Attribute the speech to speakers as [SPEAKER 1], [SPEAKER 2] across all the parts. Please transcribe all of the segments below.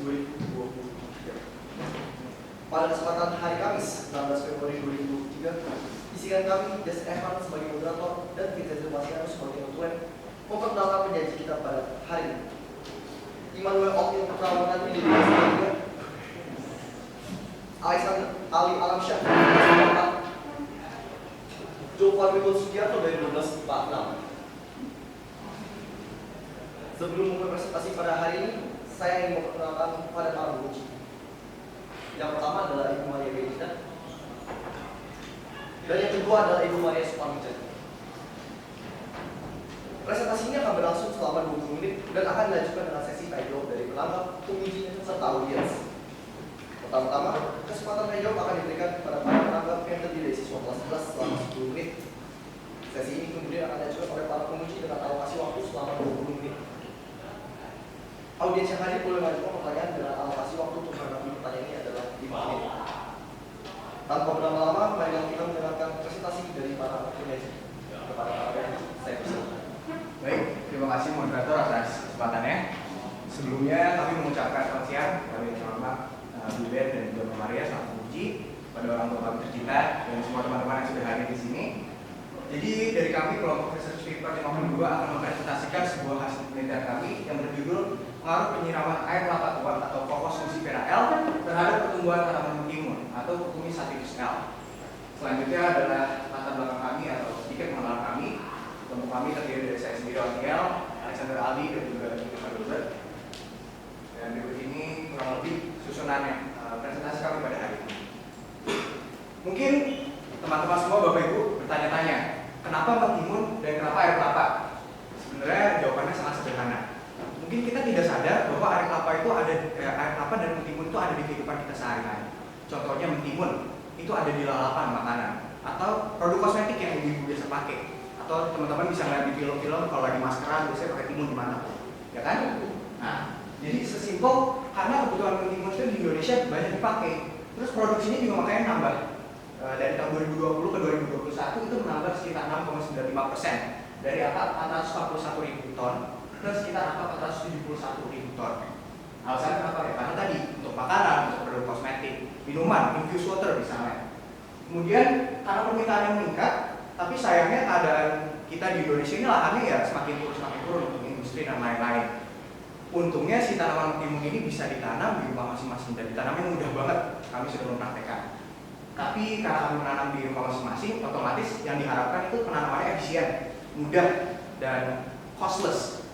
[SPEAKER 1] 2023. Pada kesempatan hari Kamis 16 Februari 2023, isikan kami, Des Evan sebagai moderator dan Vincent Masiano sebagai konsulen memperkenalkan penjanji kita pada hari ini. Immanuel Okin Prawonan Indonesia, Alexander Ali Alamsyah, Jofar Wibowo Sugiarto dari 1246. Sebelum memulai presentasi pada hari ini, saya ingin memperkenalkan pada para pengunci. Yang pertama adalah Ibu Maria Benita, dan yang kedua adalah Ibu Maria Suparmijan. Presentasi ini akan berlangsung selama 20 menit dan akan dilanjutkan dengan sesi tanya jawab dari pelanggan, penguji, serta audiens. Pertama-tama, kesempatan tanya jawab akan diberikan kepada para penanggap yang terdiri dari siswa kelas 11 selama 10 menit. Sesi ini kemudian akan dilanjutkan oleh para penguji dengan alokasi waktu selama 20 menit. Audiens yang hadir boleh mengajukan pertanyaan dengan alokasi waktu untuk menanggapi pertanyaan ini adalah 5 menit. Tanpa berlama-lama, mari kita mendengarkan presentasi dari para penyaji. Kepada para penyaji, saya persilakan.
[SPEAKER 2] Baik, terima kasih moderator atas kesempatannya. Sebelumnya kami mengucapkan selamat siang kepada yang terhormat Bu Ben dan juga Bu Maria selaku penguji, pada orang tua kami tercinta dan semua teman-teman yang sudah hadir di sini. Jadi dari kami kelompok research paper 52 akan mempresentasikan sebuah hasil penelitian kami yang berjudul pengaruh penyiraman air kelapa tua atau Phocos nucifera L terhadap pertumbuhan tanaman mentimun atau Cucumis sativus L. Selanjutnya adalah latar belakang kami atau sedikit mengenal kami. Kelompok kami terdiri dari saya sendiri, Oniel, Alexander Ali, dan juga Ivan Robert. Dan berikut ini kurang lebih susunannya presentasi kami pada hari ini. Mungkin teman-teman semua Bapak Ibu bertanya-tanya, kenapa mentimun dan kenapa air kelapa? Sebenarnya jawabannya sangat sederhana. Mungkin kita tidak sadar bahwa air kelapa itu ada, air kelapa dan mentimun itu ada di kehidupan kita sehari-hari. Contohnya mentimun itu ada di lalapan makanan atau produk kosmetik yang ibu biasa pakai. Atau teman-teman bisa ngeliat di film-film kalau lagi maskeran biasanya pakai timun di mata, ya kan? Nah, jadi sesimpel karena kebutuhan mentimun itu di Indonesia banyak dipakai. Terus produksinya juga makanya nambah. Dari tahun 2020 ke 2021 itu menambah sekitar 6,95% dari angka 441.000 ton ke sekitar angka 471.000 ton. Alasannya kenapa ya? Karena tadi untuk makanan, untuk produk kosmetik, minuman, infused water misalnya. Kemudian karena permintaan yang meningkat, tapi sayangnya keadaan kita di Indonesia ini lahannya ya semakin turun untuk industri dan lain-lain. Untungnya si tanaman mentimun ini bisa ditanam di rumah masing-masing dan ditanamnya mudah banget. Kami sudah mempraktekkan. Tapi karena kami menanam di rumah masing-masing, otomatis yang diharapkan itu penanamannya efisien, mudah, dan costless.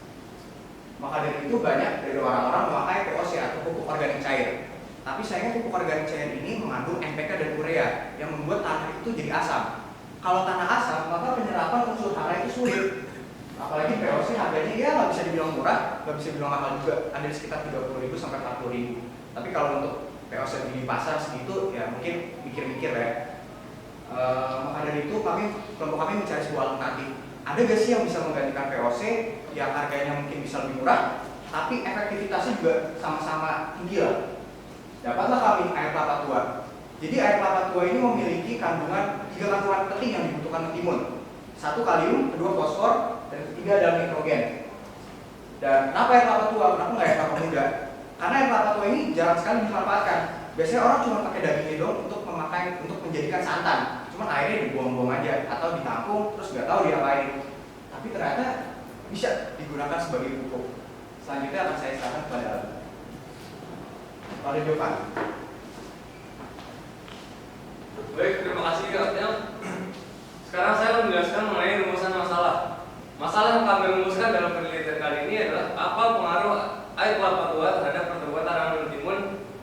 [SPEAKER 2] Maka dari itu banyak dari orang-orang memakai POC atau pupuk organik cair. Tapi sayangnya pupuk organik cair ini mengandung NPK dan urea yang membuat tanah itu jadi asam. Kalau tanah asam, maka penyerapan unsur hara itu sulit. Apalagi POC harganya ya nggak bisa dibilang murah, nggak bisa dibilang mahal juga. Ada di sekitar 30.000 sampai 40.000. Tapi kalau untuk POC di pasar segitu, ya mungkin mikir-mikir ya. Maka dari itu kelompok kami mencari sebuah alternatif. Ada gak sih yang bisa menggantikan POC yang harganya mungkin bisa lebih murah, tapi efektivitasnya juga sama-sama tinggi lah. Dapatlah kami air kelapa tua. Jadi air kelapa tua ini memiliki kandungan 3 kandungan penting yang dibutuhkan mentimun. 1 kalium, 2 fosfor, dan 3 adalah nitrogen. Dan kenapa air kelapa tua? Kenapa nggak air kelapa muda? Karena air kelapa tua ini jarang sekali dimanfaatkan. Biasanya orang cuma pakai dagingnya dong untuk menjadikan santan. Cuman airnya dibuang-buang aja atau ditampung terus nggak tahu diapain. Tapi ternyata bisa digunakan sebagai pupuk. Selanjutnya akan saya serahkan kepada Jovan.
[SPEAKER 3] Baik, terima kasih Kak. Sekarang saya akan menjelaskan mengenai rumusan masalah. Masalah yang kami rumuskan dalam penelitian kali ini adalah apa pengaruh air kelapa tua terhadap pertumbuhan tanaman mentimun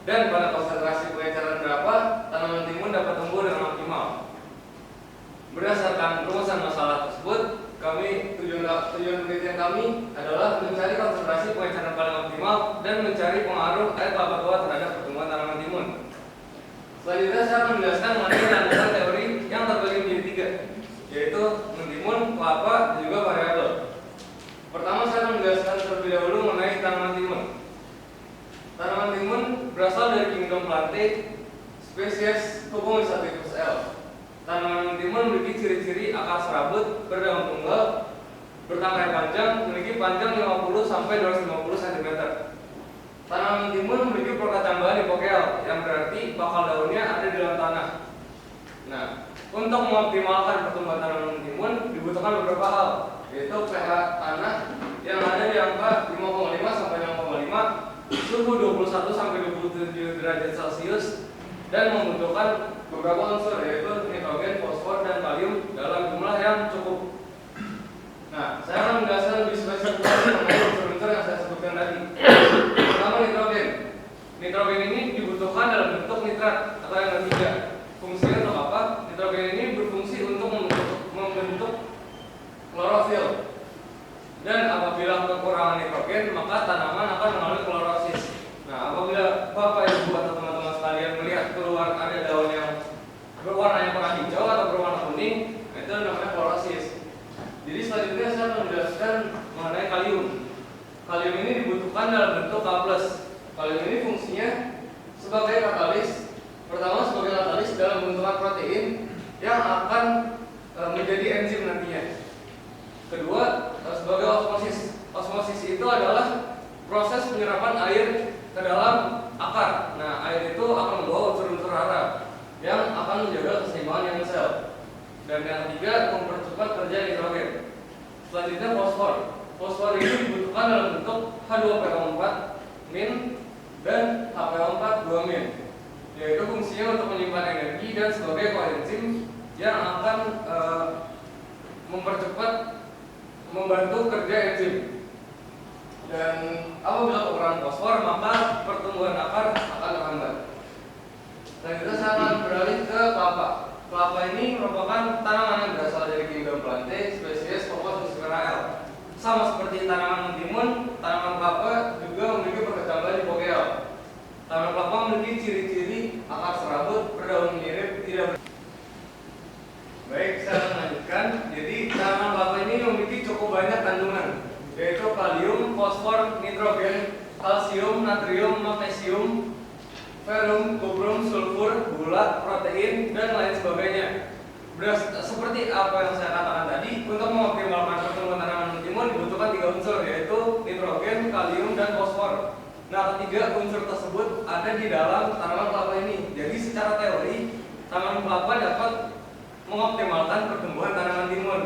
[SPEAKER 3] dan pada konsentrasi pengecaran berapa tanaman mentimun dapat tumbuh dengan optimal. Berdasarkan rumusan masalah tersebut, tujuan penelitian kami adalah mencari konsentrasi pengecaran paling optimal dan mencari pengaruh air kelapa tua terhadap pertumbuhan tanaman mentimun. Selanjutnya saya akan menjelaskan mengenai rangkaian teori yang terbagi menjadi 3, yaitu mentimun, kelapa, dan juga variabel. Pertama saya akan menjelaskan terlebih dahulu mengenai tanaman mentimun. Tanaman mentimun berasal dari kingdom Plantae, spesies Cucumis sativus L. Tanaman mentimun memiliki ciri-ciri akar serabut, berdaun tunggal, bertangkai panjang, memiliki panjang 50 sampai 250 cm. Tanaman timun memiliki prokacambahan hipokeal yang berarti bakal daunnya ada di dalam tanah. Nah, untuk mengoptimalkan pertumbuhan tanaman timun dibutuhkan beberapa hal, yaitu pH tanah yang ada di angka 5,5 sampai 6,5, suhu 21 sampai 27 derajat Celcius, dan membutuhkan beberapa unsur yaitu nitrogen, fosfor, dan kalium dalam jumlah yang cukup. Nah, saya akan menjelaskan lebih spesifik mengenai unsur-unsur yang saya sebutkan tadi. Pertama, nitrogen. Nitrogen ini dibutuhkan dalam bentuk nitrat atau yang ketiga. Fungsinya untuk apa? Nitrogen ini berfungsi untuk membentuk klorofil. Dan apabila kekurangan nitrogen, maka tanaman akan mengalami klorosis. Nah, apabila Bapak Ibu atau teman-teman sekalian melihat keluar ada daun yang berwarna kurang hijau atau berwarna kuning, itu namanya klorosis. Jadi selanjutnya saya akan menjelaskan mengenai kalium. Kalium ini dibutuhkan dalam bentuk K+. Kalium ini fungsinya sebagai katalis. Pertama, sebagai katalis dalam pembentukan protein yang akan menjadi enzim nantinya. Kedua, sebagai osmosis. Osmosis itu adalah proses penyerapan air ke dalam akar. Nah, air itu akan membawa unsur-unsur hara yang akan menjaga keseimbangan yang sel. Dan yang ketiga, mempercepat kerja nitrogen. Selanjutnya, fosfor. Fosfor ini dibutuhkan dalam bentuk H2PO4- dan HPO4 2-, yaitu fungsinya untuk menyimpan energi dan sebagai koenzim yang akan membantu kerja enzim. Dan apabila kekurangan fosfor, maka pertumbuhan akar akan terhambat. Selanjutnya saya akan beralih ke kelapa. Kelapa ini merupakan tanaman yang berasal dari kingdom Plantae, spesies Cocos muscipula L. Sama seperti tanaman mentimun, tanaman kelapa juga memiliki perkecambahan hipokeal. Tanaman kelapa memiliki ciri-ciri akar serabut, berdaun mirip, tidak Baik, saya akan lanjutkan. Jadi tanaman kelapa ini memiliki cukup banyak kandungan, yaitu kalium, fosfor, nitrogen, kalsium, natrium, magnesium, ferrum, kubrum, sulfur, gula, protein, dan lain sebagainya. Seperti apa yang saya katakan tadi, untuk mengoptimalkan pertumbuhan tanaman mentimun dibutuhkan 3 unsur, yaitu nitrogen, kalium, dan fosfor. Nah, ketiga unsur tersebut ada di dalam tanaman kelapa ini. Jadi secara teori, tanaman kelapa dapat mengoptimalkan pertumbuhan tanaman timun.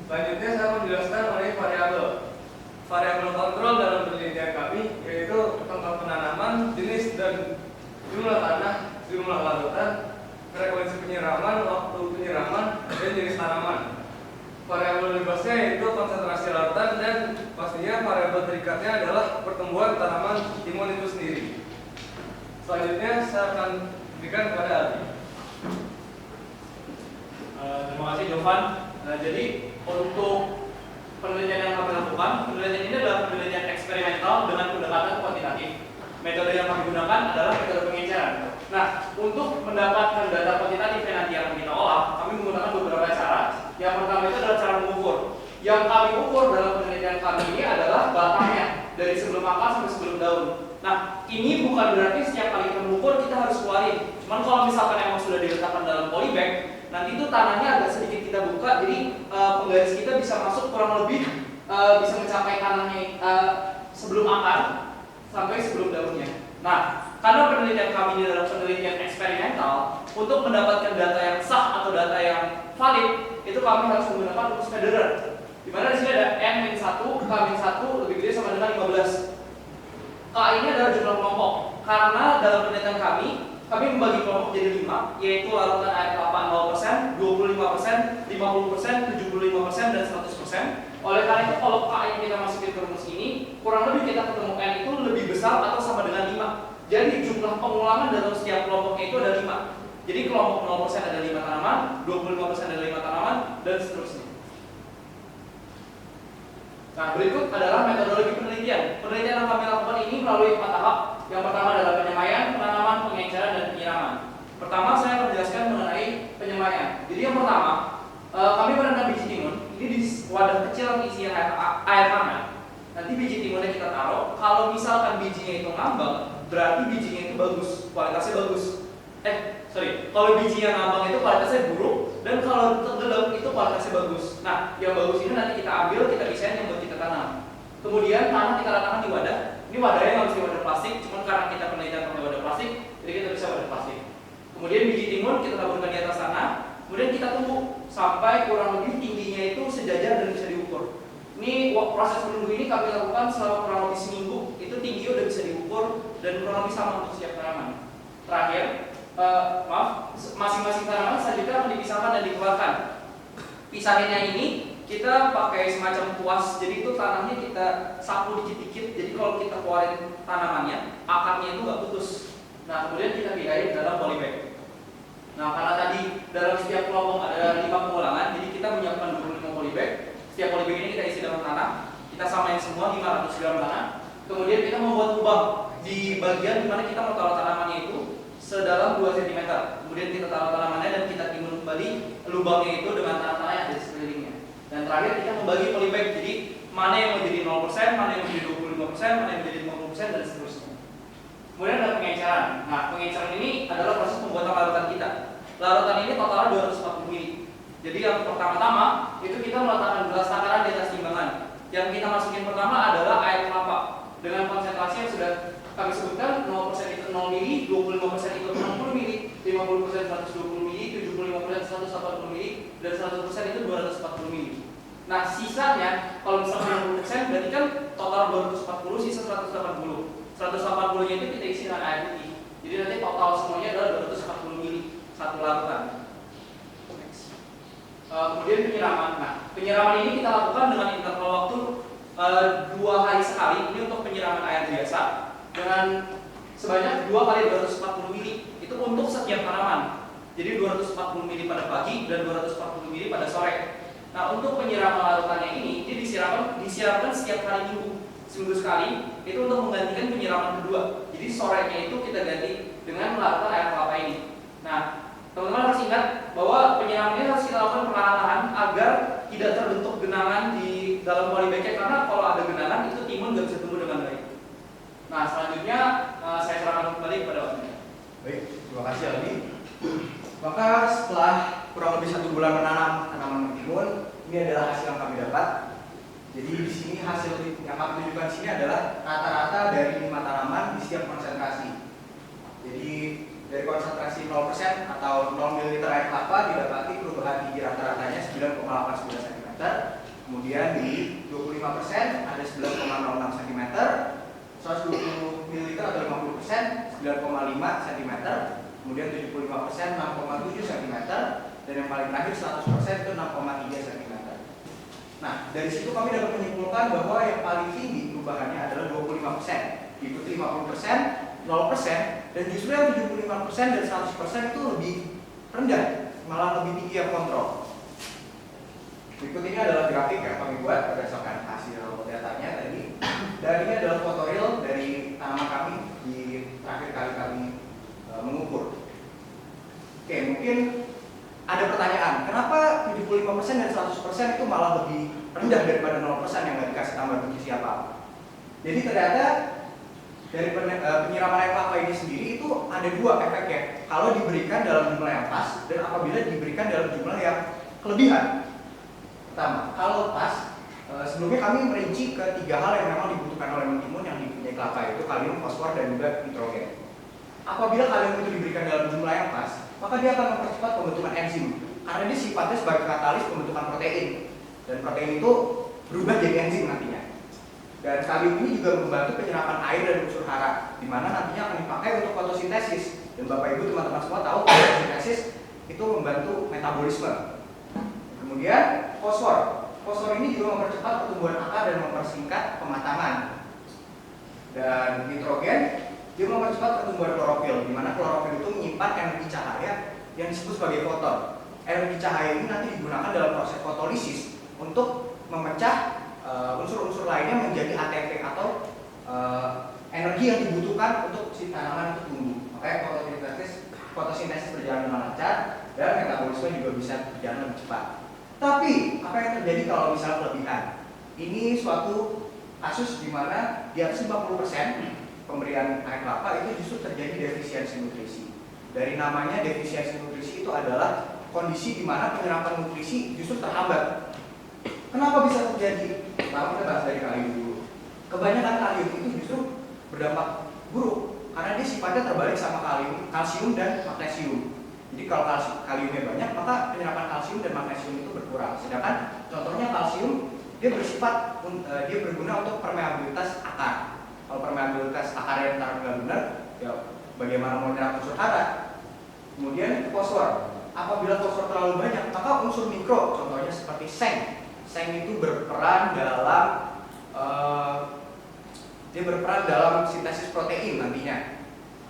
[SPEAKER 3] Selanjutnya saya akan menjelaskan mengenai variabel. Variabel kontrol dalam penelitian kami yaitu tempat penanaman, jenis dan jumlah tanah, jumlah larutan, frekuensi penyiraman, waktu penyiraman, dan jenis tanaman. Variabel bebasnya yaitu konsentrasi larutan, dan pastinya variabel terikatnya adalah pertumbuhan tanaman timun itu sendiri. Selanjutnya saya akan berikan kepada Aldi.
[SPEAKER 4] Terima kasih Jovan. Jadi untuk penelitian yang kami lakukan, penelitian ini adalah penelitian eksperimental dengan pendekatan kuantitatif. Metode yang kami gunakan adalah metode pengenceran. Nah, untuk mendapatkan data kuantitatif yang nanti akan kita olah, kami menggunakan beberapa cara. Yang pertama itu adalah cara mengukur. Yang kami ukur dalam penelitian kami ini adalah batangnya, dari sebelum akar sampai sebelum daun. Nah, ini bukan berarti setiap kali kita mengukur kita harus keluarin. Cuman kalau misalkan emang sudah diletakkan dalam polybag, nanti itu tanahnya agak sedikit kita buka, jadi penggaris kita bisa masuk kurang lebih bisa mencapai tanahnya sebelum akar sampai sebelum daunnya. Nah, karena penelitian kami ini adalah penelitian eksperimental, untuk mendapatkan data yang sah atau data yang valid, itu kami harus menggunakan rumus Federer. Di mana di sini ada N-1, K-1 lebih gede sama dengan 15. K ini adalah jumlah kelompok. Karena dalam penelitian kami membagi kelompok jadi 5, yaitu larutan air kelapa 0%, 25%, 50%, 75%, dan 100%. Oleh karena itu, kalau K yang kita masukin ke rumus ini, kurang lebih kita ketemu N itu lebih besar atau sama dengan 5. Jadi jumlah pengulangan dalam setiap kelompoknya itu ada 5. Jadi kelompok 0% ada 5 tanaman, 25% ada 5 tanaman, dan seterusnya. Nah, berikut adalah metodologi penelitian. Penelitian yang kami lakukan ini melalui 4 tahap. Yang pertama adalah penyemaian, penanaman, pengenceran, dan penyiraman. Pertama, saya akan menjelaskan mengenai penyemaian. Jadi yang pertama, kami menanam biji timun. Ini di wadah kecil yang isinya air hangat. Nanti biji timunnya kita taruh. Kalau misalkan bijinya itu ngambang, berarti bijinya itu bagus, kualitasnya bagus. Kalau biji yang ngambang itu kualitasnya buruk, dan kalau tenggelam itu kualitasnya bagus. Nah, yang bagus ini nanti kita ambil, kita pisahin yang buat kita tanam. Kemudian tanah kita letakkan di wadah. Ini wadahnya nggak mesti wadah plastik, cuma karena kita penelitian pakai wadah plastik, jadi kita bisa wadah plastik. Kemudian biji timun kita taburkan di atas tanah, kemudian kita tunggu sampai kurang lebih tingginya itu sejajar dan bisa diukur. Ini proses menunggu ini kami lakukan selama kurang lebih seminggu, itu tinggi udah bisa diukur dan kurang lebih sama untuk setiap tanaman. Terakhir, masing-masing tanaman selanjutnya akan dipisahkan dan dikeluarkan. Pisahinnya ini kita pakai semacam kuas, jadi itu tanahnya kita sapu dikit-dikit, jadi kalau kita keluarin tanamannya, akarnya itu nggak putus. Nah kemudian kita pindahin dalam polybag. Nah karena tadi dalam setiap kelompok ada 5 pengulangan, jadi kita menyiapkan 25 polybag. Setiap polybag ini kita isi dalam tanah, kita samain semua 500 gram tanah. Kemudian kita membuat lubang di bagian dimana kita mau taruh tanamannya itu sedalam 2 cm. Kemudian kita taruh tanamannya dan kita timbun kembali lubangnya itu dengan tanah-tanah yang ada di sekelilingnya. Dan terakhir kita membagi polybag, jadi mana yang mau jadi 0%, mana yang mau jadi 25%, mana yang menjadi 50% dan seterusnya. Kemudian ada pengenceran. Nah, pengenceran ini adalah proses pembuatan larutan kita. Larutan ini totalnya 240 ml. Jadi yang pertama-tama itu kita meletakkan gelas takaran di atas timbangan. Yang kita masukin pertama adalah air kelapa dengan konsentrasi yang sudah kami sebutkan, 0% itu 0 ml, 25% itu 60 ml, 50% 120 ml, 75% 180 ml, dan 100% itu 240 ml. Nah sisanya, kalau misalnya 50% berarti kan total 240, sisa 180. 180 nya itu kita isi dengan air putih. Jadi nanti total semuanya adalah 240 ml satu larutan. Kemudian penyiraman. Nah penyiraman ini kita lakukan dengan interval waktu 2 hari sekali. Ini untuk penyiraman air biasa dengan sebanyak 2 kali 240 ml. Itu untuk setiap tanaman. Jadi 240 ml pada pagi dan 240 ml pada sore. Nah untuk penyiraman larutannya ini disiramkan setiap hari minggu, seminggu sekali. Itu untuk menggantikan penyiraman kedua. Jadi sorenya itu kita ganti dengan larutan air kelapa ini. Nah teman-teman harus ingat bahwa penyiraman ini harus kita lakukan perlahan-lahan agar tidak terbentuk genangan di dalam polybagnya, karena kalau ada genangan itu timun nggak bisa tumbuh dengan baik. Nah selanjutnya saya serahkan kembali kepada waktunya.
[SPEAKER 2] Baik, terima kasih Aldi. Maka setelah kurang lebih 1 bulan menanam tanaman mentimun, ini adalah hasil yang kami dapat. Jadi di sini hasil yang kami tunjukkan di sini adalah rata-rata dari 5 tanaman di setiap konsentrasi. Jadi dari konsentrasi 0% atau 0 ml air kelapa didapati perubahan tinggi rata-ratanya 9,89 cm. Kemudian di 25% ada 19,06 cm, 120 ml atau 50% 9,5 cm, kemudian 75% 6,7 cm, dan yang paling terakhir 100% itu 6,3 cm. Nah, dari situ kami dapat menyimpulkan bahwa yang paling tinggi perubahannya adalah 25%, diikuti 50%, 0%, dan justru yang 75% dan 100% itu lebih rendah, malah lebih tinggi yang kontrol. Berikut ini adalah grafik yang kami buat berdasarkan hasil datanya tadi. Dan ini adalah foto real dari tanaman kami di terakhir kali kami mengukur. Oke, mungkin ada pertanyaan, kenapa 75% dan 100% itu malah lebih rendah daripada 0% yang nggak dikasih tambahan nutrisi apa? Jadi ternyata dari penyiraman air kelapa ini sendiri itu ada 2 efeknya. Kalau diberikan dalam jumlah yang pas dan apabila diberikan dalam jumlah yang kelebihan. Pertama, kalau pas, sebelumnya kami merinci ke 3 hal yang memang dibutuhkan oleh mentimun yang dipunyai kelapa, yaitu kalium, fosfor, dan juga nitrogen. Apabila kalium itu diberikan dalam jumlah yang pas, maka dia akan mempercepat pembentukan enzim, karena dia sifatnya sebagai katalis pembentukan protein, dan protein itu berubah jadi enzim nantinya. Dan kalium ini juga membantu penyerapan air dan unsur hara, di mana nantinya akan dipakai untuk fotosintesis. Dan Bapak Ibu teman-teman semua tahu fotosintesis itu membantu metabolisme. Kemudian fosfor. Fosfor ini juga mempercepat pertumbuhan akar dan mempersingkat pematangan. Dan nitrogen dia mempercepat pertumbuhan klorofil, di mana klorofil itu menyimpan energi cahaya yang disebut sebagai foton. Energi cahaya ini nanti digunakan dalam proses fotolisis untuk memecah unsur-unsur lainnya menjadi ATP atau energi yang dibutuhkan untuk si tanaman itu tumbuh. Makanya fotosintesis berjalan dengan lancar dan metabolisme juga bisa berjalan lebih cepat. Tapi apa yang terjadi kalau misalnya kelebihan? Ini suatu kasus di mana di atas 50% pemberian air kelapa itu justru terjadi defisiensi nutrisi. Dari namanya defisiensi nutrisi itu adalah kondisi di mana penyerapan nutrisi justru terhambat. Kenapa bisa terjadi? Pertama kita bahas dari kalium dulu. Kebanyakan kalium itu justru berdampak buruk karena dia sifatnya terbalik sama kalsium dan magnesium. Jadi kalau kaliumnya banyak, maka penyerapan kalsium dan magnesium itu berkurang. Sedangkan contohnya kalsium dia berguna untuk permeabilitas akar. Kalau permeabilitas akarnya nggak benar, ya bagaimana mau menyerap unsur hara. Kemudian fosfor. Apabila fosfor terlalu banyak, maka unsur mikro, contohnya seperti seng. Seng itu berperan dalam sintesis protein nantinya.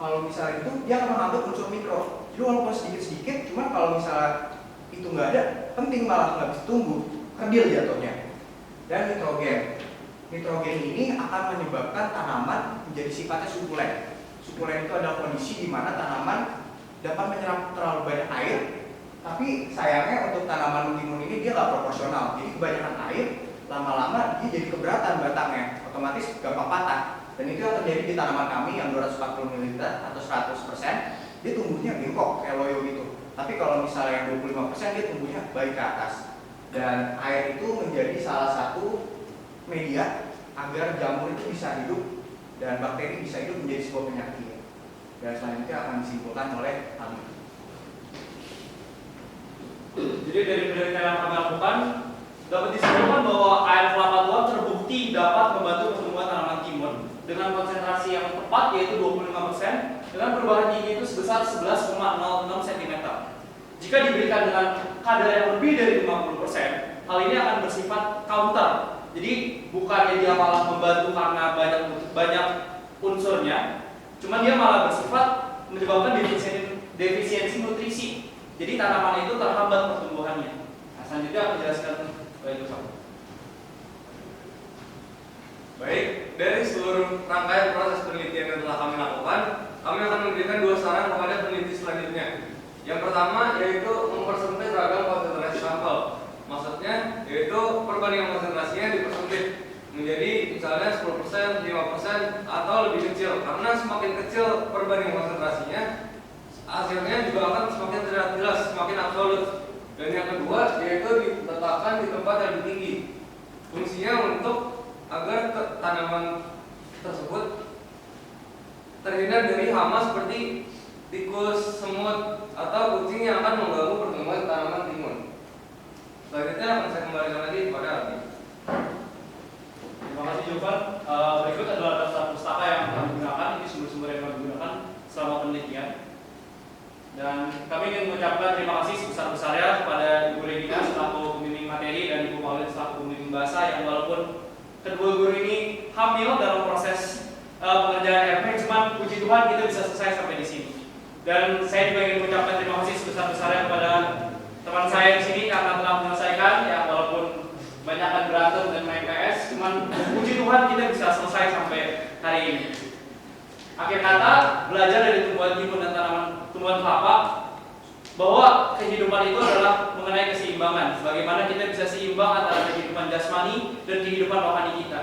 [SPEAKER 2] Kalau misalnya itu dia akan menghambat unsur mikro. Jadi walaupun sedikit-sedikit, cuman kalau misalnya itu nggak ada, penting malah nggak bisa tumbuh, kerdil jatuhnya. Dan nitrogen ini akan menyebabkan tanaman menjadi sifatnya sukulen. Sukulen itu adalah kondisi di mana tanaman dapat menyerap terlalu banyak air, tapi sayangnya untuk tanaman mentimun ini dia nggak proporsional. Jadi kebanyakan air, lama-lama dia jadi keberatan batangnya, otomatis gampang patah. Dan itu yang terjadi di tanaman kami yang 240 ml atau 100%, dia tumbuhnya bengkok kayak loyo gitu. Tapi kalau misalnya yang 25% dia tumbuhnya baik ke atas. Dan air itu menjadi salah satu media agar jamur itu bisa hidup dan bakteri bisa hidup menjadi sebuah penyakit. Dan selanjutnya akan disimpulkan oleh kami.
[SPEAKER 4] Jadi dari penelitian yang kami lakukan dapat disimpulkan bahwa air kelapa tua terbukti dapat membantu pertumbuhan tanaman timun dengan konsentrasi yang tepat yaitu 25% dengan perubahan tinggi itu sebesar 11,06 cm. Jika diberikan dengan kadar yang lebih dari 50%, hal ini akan bersifat counter. Jadi bukannya dia malah membantu karena banyak unsurnya, cuma dia malah bersifat menyebabkan defisiensi nutrisi. Jadi tanaman itu terhambat pertumbuhannya. Nah, selanjutnya aku jelaskan itu sama.
[SPEAKER 3] Baik, dari seluruh rangkaian proses penelitian yang telah kami lakukan, kami akan memberikan 2 saran kepada peneliti selanjutnya. Yang pertama yaitu mempersempit ragam konsentrasi sampel. Maksudnya yaitu perbandingan konsentrasinya dipersempit menjadi misalnya 10%, 5% atau lebih kecil. Karena semakin kecil perbandingan konsentrasinya, hasilnya juga akan semakin terlihat jelas, semakin absolut. Dan yang kedua yaitu diletakkan di tempat yang lebih tinggi. Fungsinya untuk agar tanaman tersebut terhindar dari hama seperti tikus, semut, atau kucing yang akan mengganggu pertumbuhan tanaman timun. Selanjutnya akan saya kembalikan lagi kepada Abi.
[SPEAKER 4] Terima kasih Jovan. Berikut adalah daftar pustaka yang kami gunakan. Ini sumber-sumber yang kami gunakan selama penelitian. Dan kami ingin mengucapkan terima kasih sebesar-besarnya kepada Ibu Regina selaku pembimbing materi dan Ibu Paulin selaku pembimbing bahasa yang walaupun kedua guru ini hamil dalam proses pengerjaan RP, cuman puji Tuhan kita bisa selesai sampai di sini. Dan saya juga ingin mengucapkan terima kasih sebesar-besarnya kepada teman saya di sini karena telah menyelesaikan, ya walaupun banyakkan berantem dan main PS, cuman puji Tuhan kita bisa selesai sampai hari ini. Akhir kata, belajar dari tumbuhan timun dan tumbuhan kelapa bahwa kehidupan itu adalah mengenai keseimbangan. Bagaimana kita bisa seimbang antara kehidupan jasmani dan kehidupan rohani kita.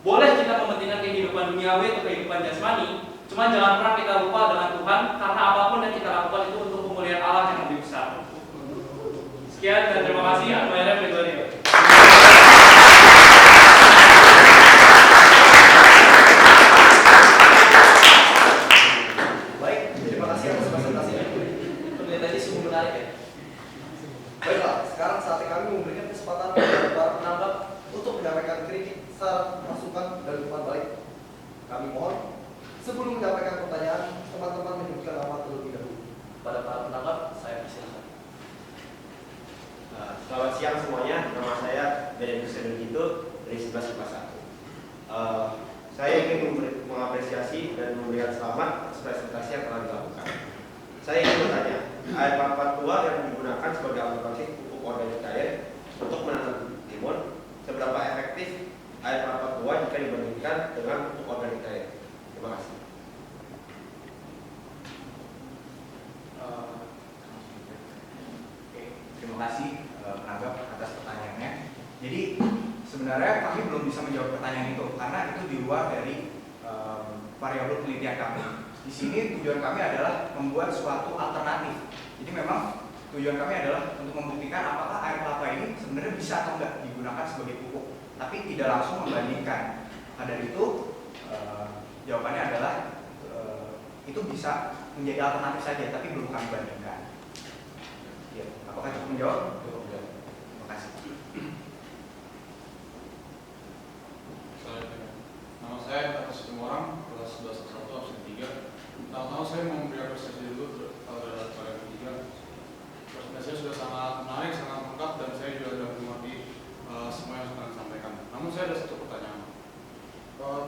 [SPEAKER 4] Boleh kita mementingkan kehidupan duniawi atau kehidupan jasmani, cuma jangan pernah kita lupa dengan Tuhan, karena apapun yang kita lakukan itu untuk pemulihan Allah yang lebih besar. Sekian dan terima kasih. Anugerah Begonia.
[SPEAKER 1] Baik, terima kasih atas presentasinya. Penelitiannya sungguh menarik ya. Baiklah, sekarang saatnya kami memberikan kesempatan kepada para penanggap untuk menyampaikan kritik, saran, masukan, dan umpan balik. Kami mohon, sebelum menyampaikan pertanyaan, teman-teman menyebutkan nama terlebih dahulu. Pada para penanggap, saya persilakan.
[SPEAKER 5] Selamat siang semuanya, nama saya Benedictus Benedito dari 11 IPA 1. Saya ingin mengapresiasi dan memberikan selamat atas presentasi yang telah dilakukan. Saya ingin bertanya, air kelapa tua yang digunakan sebagai alternatif pupuk organik cair untuk menanam timun, seberapa efektif air kelapa tua jika dibandingkan dengan pupuk organik cair? Terima kasih.
[SPEAKER 2] Terima kasih penanggap atas pertanyaannya. Jadi sebenarnya kami belum bisa menjawab pertanyaan itu karena itu di luar dari variabel penelitian kami. Di sini tujuan kami adalah membuat suatu alternatif. Jadi memang tujuan kami adalah untuk membuktikan apakah air kelapa ini sebenarnya bisa atau enggak digunakan sebagai pupuk, tapi tidak langsung membandingkan. Nah dari itu jawabannya adalah itu bisa menjadi alternatif saja, tapi belum kami bandingkan. Ya, apakah cukup menjawab? Cukup menjawab. Terima kasih.
[SPEAKER 6] Nama saya Atas Situmorang, kelas 11 absen 3. Pertama saya mau memberi apresiasi dulu terhadap kalian bertiga. Presentasi sudah sangat menarik, sangat lengkap, dan saya juga sudah mengerti semua yang kalian sampaikan. Namun saya ada satu pertanyaan.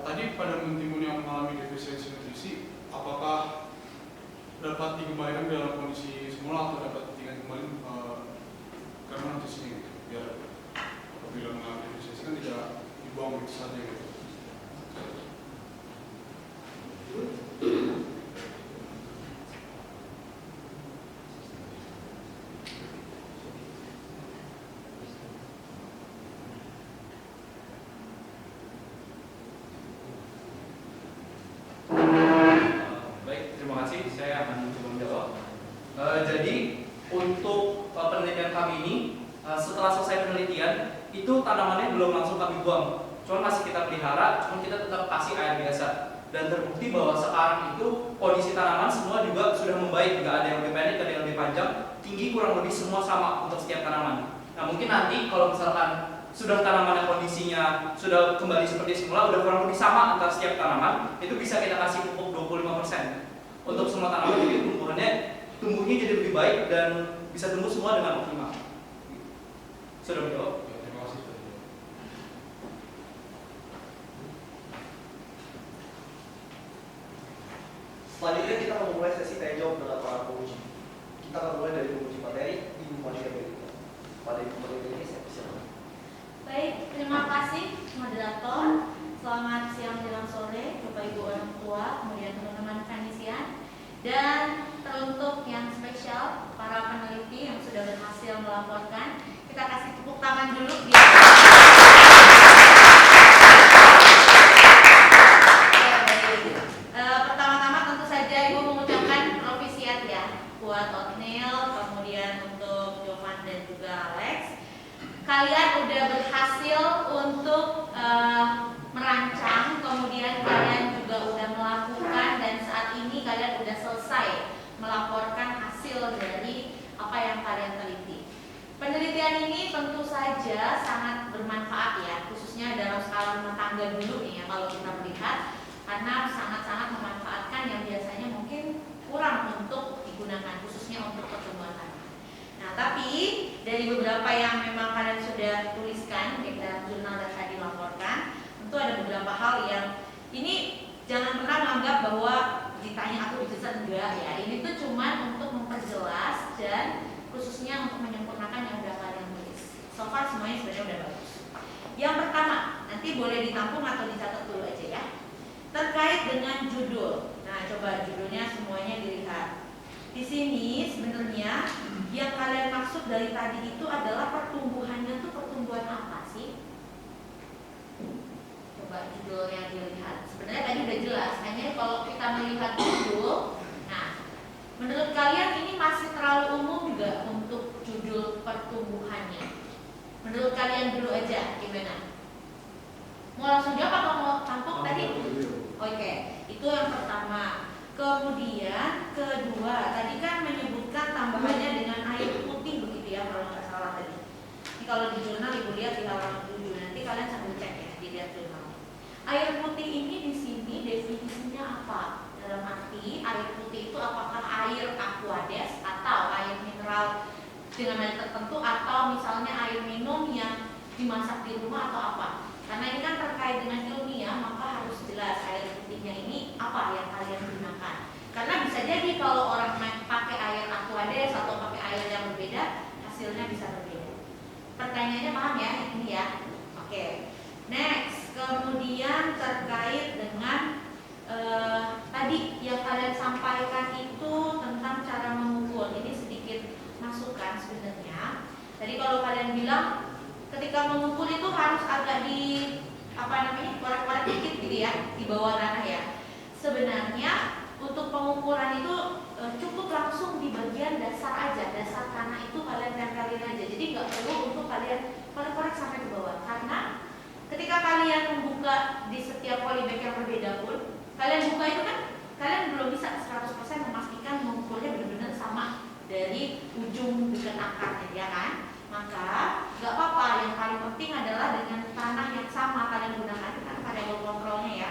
[SPEAKER 6] Tadi pada mentimun yang mengalami defisiensi nutrisi, apakah dapat dikembalikan ke dalam kondisi semula atau dapat ditingkat kembali karena nutrisinya gitu? Biar apabila mengalami defisiensi kan tidak dibuang begitu saja gitu.
[SPEAKER 4] Baik, terima kasih. Saya akan mencoba menjawab. Jadi untuk penelitian kami ini, setelah selesai penelitian, itu tanamannya belum langsung kami buang. Cuma masih kita pelihara, cuma kita tetap kasih air biasa. Dan terbukti bahwa sekarang itu kondisi tanaman semua juga sudah membaik. Nggak ada yang lebih pendek, ada yang lebih panjang. Tinggi kurang lebih semua sama untuk setiap tanaman. Nah mungkin nanti kalau misalkan sudah tanaman yang kondisinya sudah kembali seperti semula, udah kurang lebih sama antara setiap tanaman, itu bisa kita kasih pupuk 25% untuk semua tanaman. Jadi tumbuhnya jadi lebih baik dan bisa tumbuh semua dengan optimal. Sudah menjawab?
[SPEAKER 6] Ya, terima kasih.
[SPEAKER 1] Selanjutnya kita akan memulai sesi tanya jawab dengan para penguji. Kita akan mulai dari penguji materi Ibu Maria Berita. Pada Ibu Maria ini saya persilakan.
[SPEAKER 7] Baik, terima kasih moderator. Selamat siang menjelang sore, Bapak Ibu orang tua, kemudian teman-teman teknisian, dan teruntuk yang spesial para peneliti yang sudah berhasil melaporkan. Kita kasih tepuk tangan dulu. Pertama-tama tentu saja Ibu mengucapkan provisiat ya buat Otnil, kemudian untuk Jovan dan juga Alex. Kalian udah berhasil untuk merancang, kemudian kalian juga udah melakukan, dan saat ini kalian udah selesai melaporkan hasil dari apa yang kalian teliti. Penelitian ini tentu saja sangat bermanfaat ya, khususnya dalam skala rumah tangga dulu nih ya kalau kita melihat, karena sangat-sangat memanfaatkan yang biasanya mungkin kurang untuk digunakan, khususnya untuk pertumbuhan tanaman. Nah, tapi dari beberapa yang memang kalian sudah tuliskan di dalam jurnal dan tadi laporkan, tentu ada beberapa hal yang ini jangan pernah menganggap bahwa ditanya aku dijelasan enggak ya. Ini tuh cuma untuk memperjelas dan khususnya untuk menyempurnakan yang udah kalian tulis. So far semuanya sebenarnya udah bagus. Yang pertama, nanti boleh ditampung atau dicatat dulu aja ya. Terkait dengan judul. Nah, coba judulnya semuanya dilihat. Di sini sebenarnya yang kalian maksud dari tadi itu adalah pertumbuhannya tuh pertumbuhan apa sih? Coba judulnya dilihat. Sebenarnya tadi udah jelas. Hanya kalau kita melihat judul, nah, menurut kalian ini masih terlalu umum juga untuk judul pertumbuhannya? Menurut kalian dulu aja gimana? Mau langsung jawab atau mau tampuk tadi? Oke, itu yang pertama. Kemudian kedua, tadi kan menyebutkan tambahannya dengan air putih begitu ya kalau nggak salah tadi. Ini kalau di jurnal Ibu lihat di halaman 7, nanti kalian sambil cek ya, dilihat jurnal. Air putih ini di sini definisinya apa? Dalam arti air putih itu apakah air aquades atau air mineral dengan air tertentu, atau misalnya air minum yang dimasak di rumah atau apa? Karena ini kan terkait dengan ilmiah, maka harus jelas air putihnya ini apa yang kalian gunakan. Karena bisa jadi kalau orang pakai air aquades atau pakai air yang berbeda, hasilnya bisa berbeda. Pertanyaannya paham ya ini ya? Oke. Next, kemudian terkait dengan tadi yang kalian sampaikan itu tentang cara mengukur. Ini sedikit masukan sebenarnya. Tadi kalau kalian bilang ketika mengukur itu harus agak di korek-korek dikit gitu ya di bawah tanah ya. Sebenarnya untuk pengukuran itu cukup langsung di bagian dasar aja, dasar tanah itu kalian tempelin aja. Jadi nggak perlu untuk kalian korek-korek sampai ke bawah, karena ketika kalian membuka di setiap polybag yang berbeda pun kalian buka itu kan kalian belum bisa 100% memastikan mengukurnya benar-benar sama dari ujung dekat akarnya, ya kan? Maka nggak apa-apa, yang paling penting adalah dengan tanah yang sama kalian gunakan, kan variabel kontrolnya ya.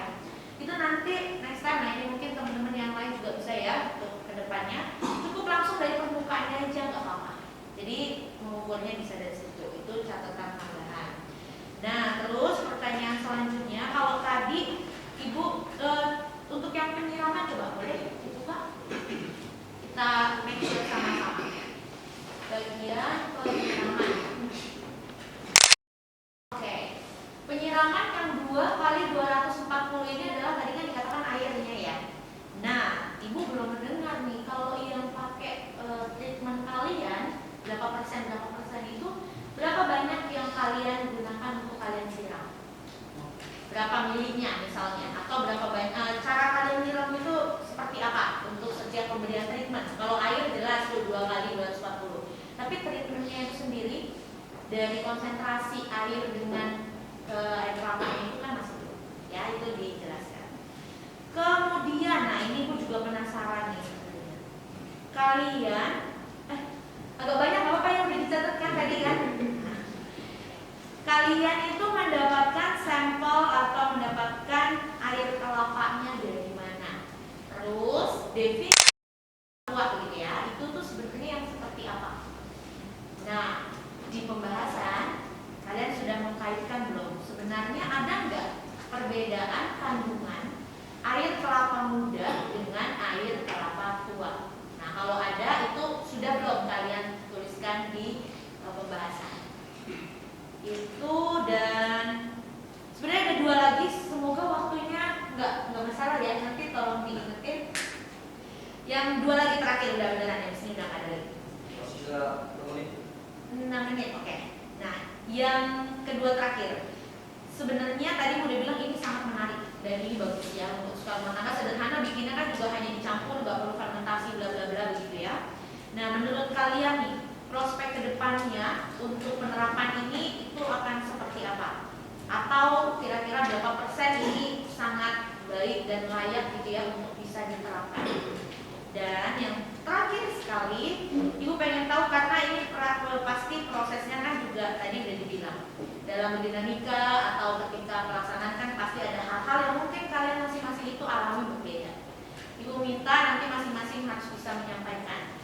[SPEAKER 7] Itu nanti next time, nah ini mungkin teman-teman yang lain juga bisa ya untuk kedepannya. Cukup langsung dari permukaannya aja nggak apa-apa. Jadi mengukurnya bisa dari situ. Itu catatan tambahan. Nah terus pertanyaan selanjutnya, kalau tadi ibu untuk yang penyiraman coba boleh dibuka? Kita make sure sama-sama. Bagian penyiraman. Oke. Penyiraman yang 2 kali 240 ini adalah tadi kan dikatakan airnya ya. Nah, ibu belum mendengar nih kalau yang pakai treatment kalian berapa persen itu berapa banyak yang kalian gunakan untuk kalian siram? Berapa milinya misalnya, atau berapa banyak cara kalian nyiram itu seperti apa untuk setiap pemberian treatment? Kalau air jelas tuh 2 kali 240. Tapi treatmentnya itu sendiri dari konsentrasi air dengan air kelapanya itu kan masih belum, ya itu dijelaskan. Kemudian, nah ini aku juga penasaran nih sebenarnya. Kalian agak banyak apa yang udah dicatatkan tadi kan? Kalian itu mendapatkan sampel atau mendapatkan air kelapanya dari mana? Terus definisi gitu ya, itu tuh sebenarnya yang seperti apa? Nah, di pembahasan kalian sudah mengkaitkan belum? Sebenarnya ada nggak perbedaan kandungan air kelapa muda dengan air kelapa tua? Nah, kalau ada itu sudah belum kalian tuliskan di pembahasan? Itu, dan sebenarnya ada 2 lagi, semoga waktunya nggak masalah ya, nanti tolong diingetin. Yang 2 lagi terakhir udah beneran ya, sini udah nggak ada lagi.
[SPEAKER 1] Masih bisa
[SPEAKER 7] 6 menit, oke. Nah, yang kedua terakhir, sebenarnya tadi udah bilang ini sangat menarik dan ini bagus ya untuk skala rumah tangga sederhana, bikinnya kan juga hanya dicampur, nggak perlu fermentasi bla bla bla begitu ya. Nah, menurut kalian nih prospek kedepannya untuk penerapan ini itu akan seperti apa? Atau kira-kira berapa persen ini sangat baik dan layak gitu ya untuk bisa diterapkan? Dan yang terakhir sekali, ibu pengen tahu karena ini pasti prosesnya kan juga tadi udah dibilang dalam dinamika atau ketika pelaksanaan kan pasti ada hal-hal yang mungkin kalian masing-masing itu alami berbeda. Ibu minta nanti masing-masing harus bisa menyampaikan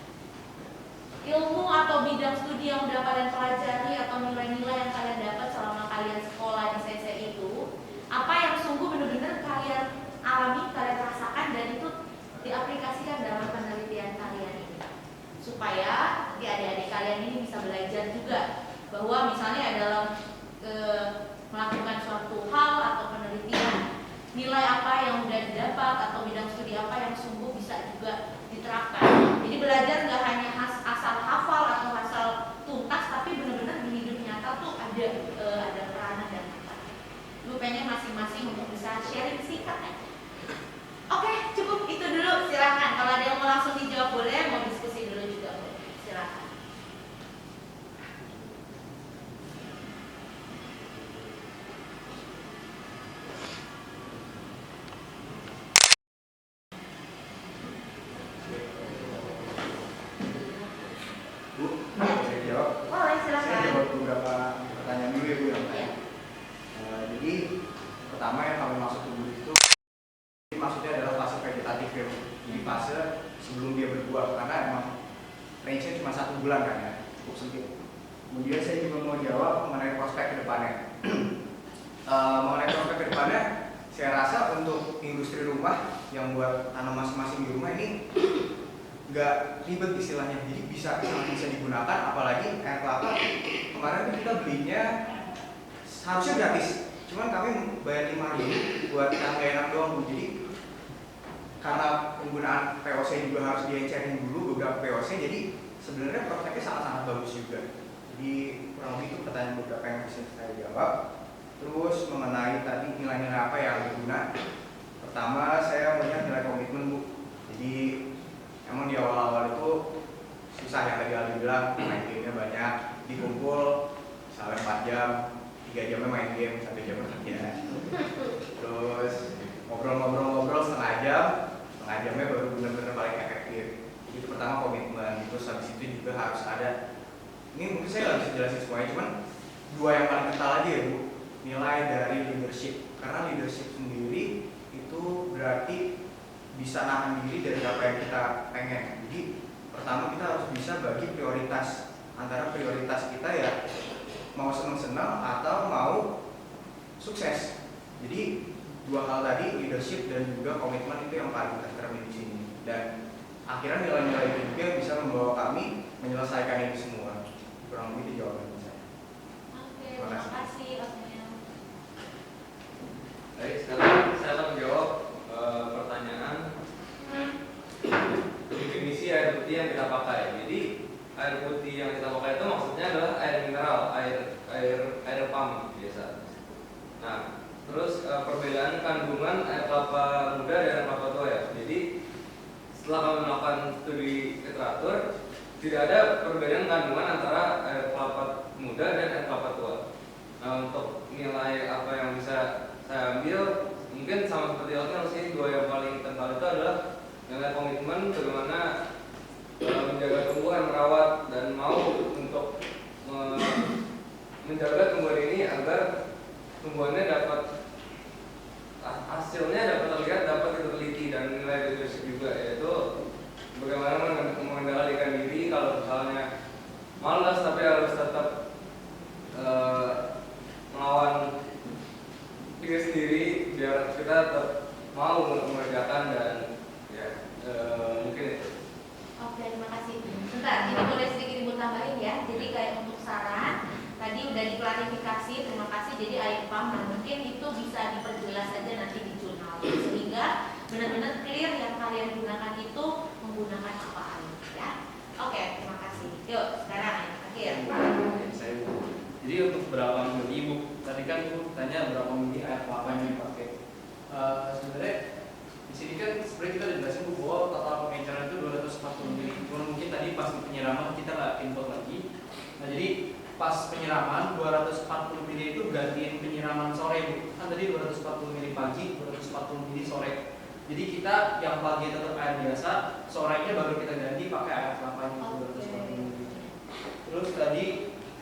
[SPEAKER 7] ilmu atau bidang studi yang udah kalian pelajari atau nilai-nilai yang kalian dapat selama kalian sekolah di CC itu, apa yang sungguh benar-benar kalian alami, kalian rasakan dan itu diaplikasikan dalam penelitian kalian ini, supaya di adik-adik kalian ini bisa belajar juga bahwa misalnya dalam melakukan suatu hal atau penelitian, nilai apa yang udah didapat atau bidang studi apa yang sungguh bisa juga diterapkan. Jadi belajar nggak hanya asal hafal atau asal tuntas, tapi benar-benar di hidup nyata tuh ada peranan dan manfaat. Lu pengen masing-masing untuk bisa sharing singkat aja. Oke, cukup itu dulu. Silakan. Kalau ada yang mau langsung dijawab boleh, mau diskusi dulu juga boleh. Silakan.
[SPEAKER 2] Saya jawab.
[SPEAKER 7] Boleh, silakan.
[SPEAKER 2] Saya jawab beberapa pertanyaan dulu ya Bu.
[SPEAKER 7] Ya.
[SPEAKER 2] Jadi pertama yang kami maksud tubuh itu maksudnya adalah fase vegetatif ya. Jadi fase sebelum dia berbuah, karena emang range-nya cuma 1 bulan kan ya, cukup sempit. Kemudian saya juga mau jawab mengenai prospek ke depannya. Mengenai prospek ke depannya, saya rasa untuk industri rumah yang buat tanam masing-masing di rumah ini nggak ribet istilahnya, jadi bisa digunakan. Apalagi air kelapa kemarin kita belinya harusnya gratis, cuman kami bayar 5.000 buat yang gak enak doang Bu. Jadi karena penggunaan POC juga harus diencerin dulu beberapa POC, jadi sebenarnya prospeknya sangat-sangat bagus juga. Jadi kurang lebih itu pertanyaan beberapa yang bisa saya jawab. Terus mengenai tadi nilai-nilai apa yang berguna, pertama saya melihat nilai komitmen Bu. Jadi emang di awal-awal itu susah ya, tadi Ali bilang main gamenya banyak, dikumpul misalnya 4 jam, 3 jamnya main game, 1 jam kerja. Terus ngobrol-ngobrol setengah setengah jamnya baru benar-benar paling efektif. Itu pertama komitmen, terus habis itu juga harus ada, ini mungkin saya nggak bisa jelasin semuanya, cuman dua yang paling kental aja ya Bu, nilai dari leadership. Karena leadership sendiri itu berarti bisa nahan diri dari apa yang kita pengen. Jadi pertama kita harus bisa bagi prioritas, antara prioritas kita ya mau senang-senang atau mau sukses. Jadi dua hal tadi, leadership dan juga komitmen, itu yang paling tercermin di sini. Dan akhirnya nilai-nilai itu juga bisa membawa kami menyelesaikan ini semua. Kurang lebih itu jawaban saya.
[SPEAKER 7] Oke, terima kasih.
[SPEAKER 3] Baik, sekarang saya akan menjawab pertanyaan definisi air putih yang kita pakai. Jadi air putih yang kita pakai itu maksudnya adalah air mineral, air pump biasa. Nah, terus perbedaan kandungan air kelapa muda dan air kelapa tua ya. Jadi setelah kami melakukan studi literatur, tidak ada perbedaan kandungan antara air kelapa muda dan air kelapa tua. Nah, untuk nilai apa yang bisa saya ambil, mungkin sama seperti Oatmeal sih, dua yang paling kental itu adalah nilai komitmen bagaimana menjaga tumbuhan, merawat, dan mau untuk menjaga tumbuhan ini agar tumbuhannya dapat hasilnya dapat terlihat, dapat diteliti, dan nilai leadership juga, yaitu bagaimana mengendalikan diri kalau misalnya malas tapi harus tetap melawan diri sendiri biar kita tetap mau mengerjakan, dan ya mungkin itu.
[SPEAKER 7] Oke, terima kasih. Bentar, ini boleh sedikit Ibu tambahin ya. Jadi kayak untuk saran tadi udah diklarifikasi, terima kasih. Jadi air pump, dan mungkin itu bisa diperjelas saja nanti di jurnal, sehingga benar-benar clear yang kalian gunakan itu menggunakan apa air ya. Oke, terima kasih. Yuk, sekarang yang terakhir.
[SPEAKER 4] Saya Bu. Jadi untuk berapa mili Bu? Tadi kan Ibu tanya berapa mili air kelapa yang dipakai. Sebenarnya di sini kan sebenarnya kita dijelasin Bu bahwa total pengenceran itu 240 mili. Cuma mungkin tadi pas penyiraman kita nggak input lagi. Nah jadi pas penyiraman 240 mili itu gantiin penyiraman sore Bu. Kan tadi 240 mili pagi, 240 mili sore. Jadi kita yang pagi tetap air biasa, sorenya baru kita ganti pakai air kelapanya 240 mili. Terus tadi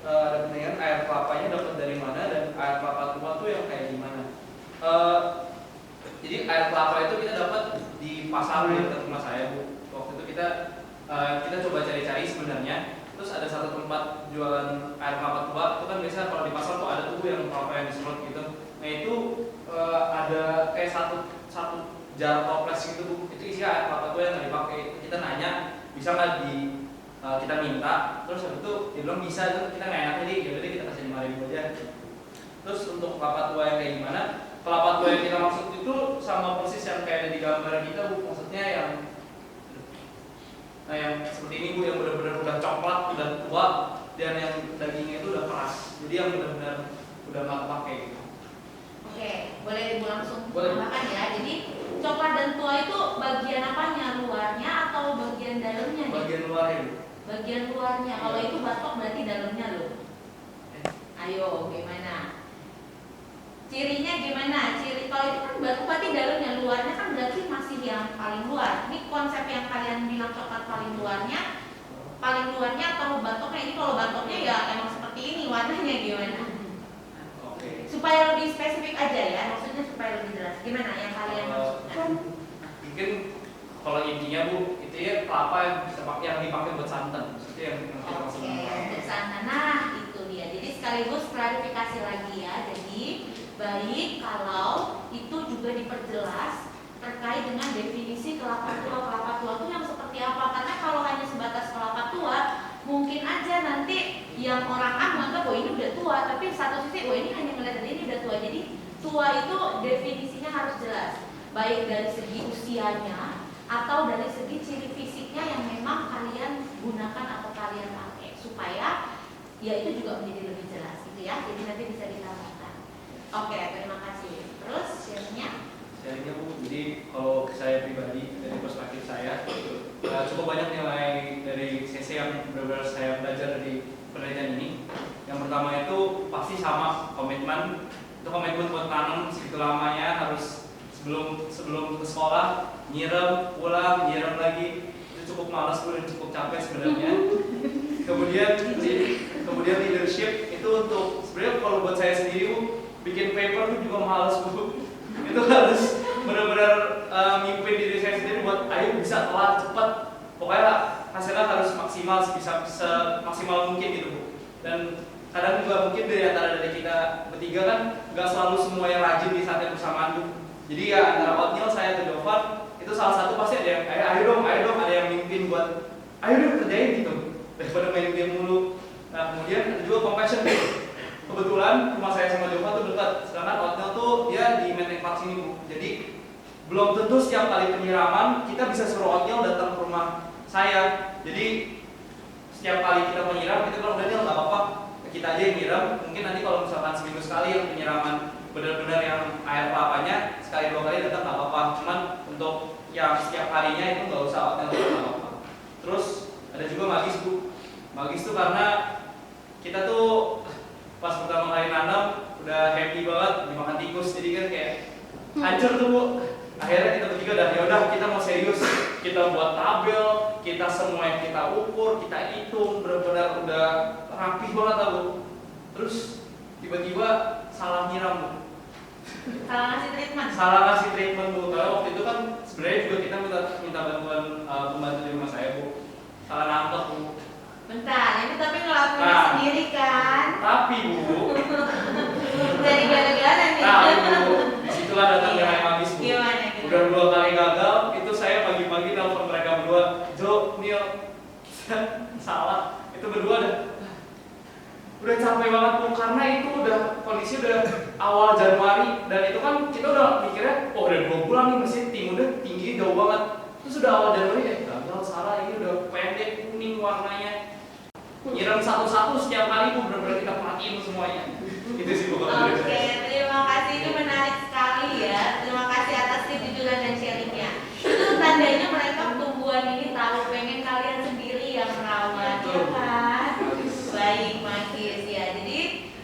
[SPEAKER 4] ada pertanyaan air kelapanya dapat dari mana dan air kelapa tua tuh yang kayak gimana? Jadi air kelapa itu kita dapat di pasar di dekat rumah saya Bu. Waktu itu kita coba cari-cari sebenarnya. Terus ada satu tempat jualan air kelapa tua. Itu kan biasa kalau di pasar tuh ada tuh yang kelapa yang disemprot gitu. Nah itu ada kayak satu jar toples gitu Bu. Itu isi air kelapa tua yang nggak dipakai. Kita nanya bisa nggak kita minta, terus habis itu dia bilang bisa, itu kita nggak enak jadi yaudah kita kasih 5.000 aja. Terus untuk kelapa tua yang kayak gimana? Kelapa tua yang kita maksud itu sama persis yang kayak ada di gambar kita Bu, maksudnya yang seperti ini Bu, yang benar-benar udah coklat, udah tua, dan yang dagingnya itu udah keras, jadi yang benar-benar udah nggak kepake gitu.
[SPEAKER 7] Oke, boleh Ibu langsung
[SPEAKER 4] Boleh.
[SPEAKER 7] tambahkan ya. Jadi coklat dan tua itu bagian apanya? Luarnya atau bagian dalamnya nih?
[SPEAKER 4] Bagian luarnya Bu.
[SPEAKER 7] Bagian luarnya. Kalau itu batok berarti dalamnya loh. Ayo, gimana? Cirinya gimana? Ciri kalau itu kan batok berarti dalamnya, luarnya kan berarti masih yang paling luar. Ini konsep yang kalian bilang coklat paling luarnya atau batoknya? Ini kalau batoknya ya emang seperti ini, warnanya gimana?
[SPEAKER 4] Oke.
[SPEAKER 7] Supaya lebih spesifik aja ya, maksudnya supaya lebih jelas. Gimana yang kalian maksudkan?
[SPEAKER 4] Mungkin kalau intinya Bu, itu ya kelapa yang dipakai buat santan. Itu yang kita maksud.
[SPEAKER 7] Oke, untuk sana. Nah, itu dia. Jadi sekaligus klarifikasi lagi ya. Jadi baik kalau itu juga diperjelas terkait dengan definisi kelapa tua itu yang seperti apa. Karena kalau hanya sebatas kelapa tua, mungkin aja nanti yang orang menganggap oh ini udah tua, tapi satu sisi oh ini hanya melihat ini udah tua. Jadi tua itu definisinya harus jelas, baik dari segi usianya atau dari segi ciri fisiknya yang memang kalian gunakan atau kalian pakai, supaya ya itu juga menjadi lebih jelas gitu ya. Jadi nanti bisa ditambahkan. Oke, terima kasih. Terus sharingnya
[SPEAKER 4] Bu, jadi kalau saya pribadi dari perspektif saya cukup banyak nilai dari CC yang benar-benar saya belajar dari penelitian ini. Yang pertama itu pasti sama komitmen. Itu komitmen buat tanam segitu lamanya, harus sebelum ke sekolah nyiram, pulang, nyiram lagi. Itu cukup malas Bu dan cukup capek sebenarnya. Kemudian leadership itu untuk sebenarnya kalau buat saya sendiri Bu, bikin paper itu juga malas Bu. Itu harus benar-benar mimpin diri saya sendiri buat ayo bisa telat cepat. Pokoknya hasilnya harus maksimal semaksimal mungkin gitu Bu. Dan kadang juga mungkin dari antara kita bertiga kan nggak selalu semua yang rajin di saat yang bersamaan Bu. Jadi ya antara Otniel, saya atau Jovan itu salah satu pasti ada yang ayo dong ada yang mimpin buat ayo dong kerjain gitu daripada main game mulu. Nah kemudian ada juga compassion gitu. Kebetulan rumah saya sama Jovan tuh dekat, sedangkan Otniel tuh dia di Menteng Park sini Bu. Jadi belum tentu setiap kali penyiraman kita bisa suruh Otniel datang ke rumah saya. Jadi setiap kali kita menyiram kita bilang Daniel nggak apa-apa, kita aja yang nyiram. Mungkin nanti kalau misalkan seminggu sekali yang penyiraman benar-benar yang air kelapanya sekali 2 kali datang nggak apa-apa. Cuman untuk yang setiap harinya itu nggak usah Otniel nggak apa-apa. Terus ada juga Magis Bu. Magis tuh karena kita tuh pas pertama kali nanam udah happy banget dimakan tikus, jadi kan kayak hancur tuh Bu. Akhirnya kita bertiga udah kita mau serius, kita buat tabel, kita semua yang kita ukur, kita hitung, benar-benar udah rapi banget Bu. Terus tiba-tiba salah nyiram Bu.
[SPEAKER 7] Salah ngasih treatment
[SPEAKER 4] Bu, karena waktu itu kan sebenarnya juga kita minta bantuan pembantu di rumah saya Bu. Salah nangkep Bu.
[SPEAKER 7] Bentar, ini tapi ngelakuin sendiri kan?
[SPEAKER 4] Tapi Bu,
[SPEAKER 7] Dari gara-gara nih.
[SPEAKER 4] Bu, disitulah datang dengan Magis Bu.
[SPEAKER 7] Gimana?
[SPEAKER 4] Udah 2 kali gagal, itu saya pagi-pagi telepon mereka berdua, Jo, Neil, kita salah. Itu berdua udah capek banget Bu, karena itu udah kondisi udah awal Januari dan itu kan kita udah mikirnya, oh udah 2 bulan nih mesin tim udah tinggi jauh banget. Terus udah awal Januari gagal, salah, ini udah pendek kuning warnanya. Nyiram satu-satu setiap kali Bu, benar-benar kita perhatiin semuanya. Itu sih Bu.
[SPEAKER 7] Oke, terima kasih, ini menarik sekali ya. Terima kasih atas kejujuran dan sharingnya. Itu tandanya mereka pertumbuhan ini tahu pengen kalian sendiri yang merawat, ya kan? Baik, Magis ya. Jadi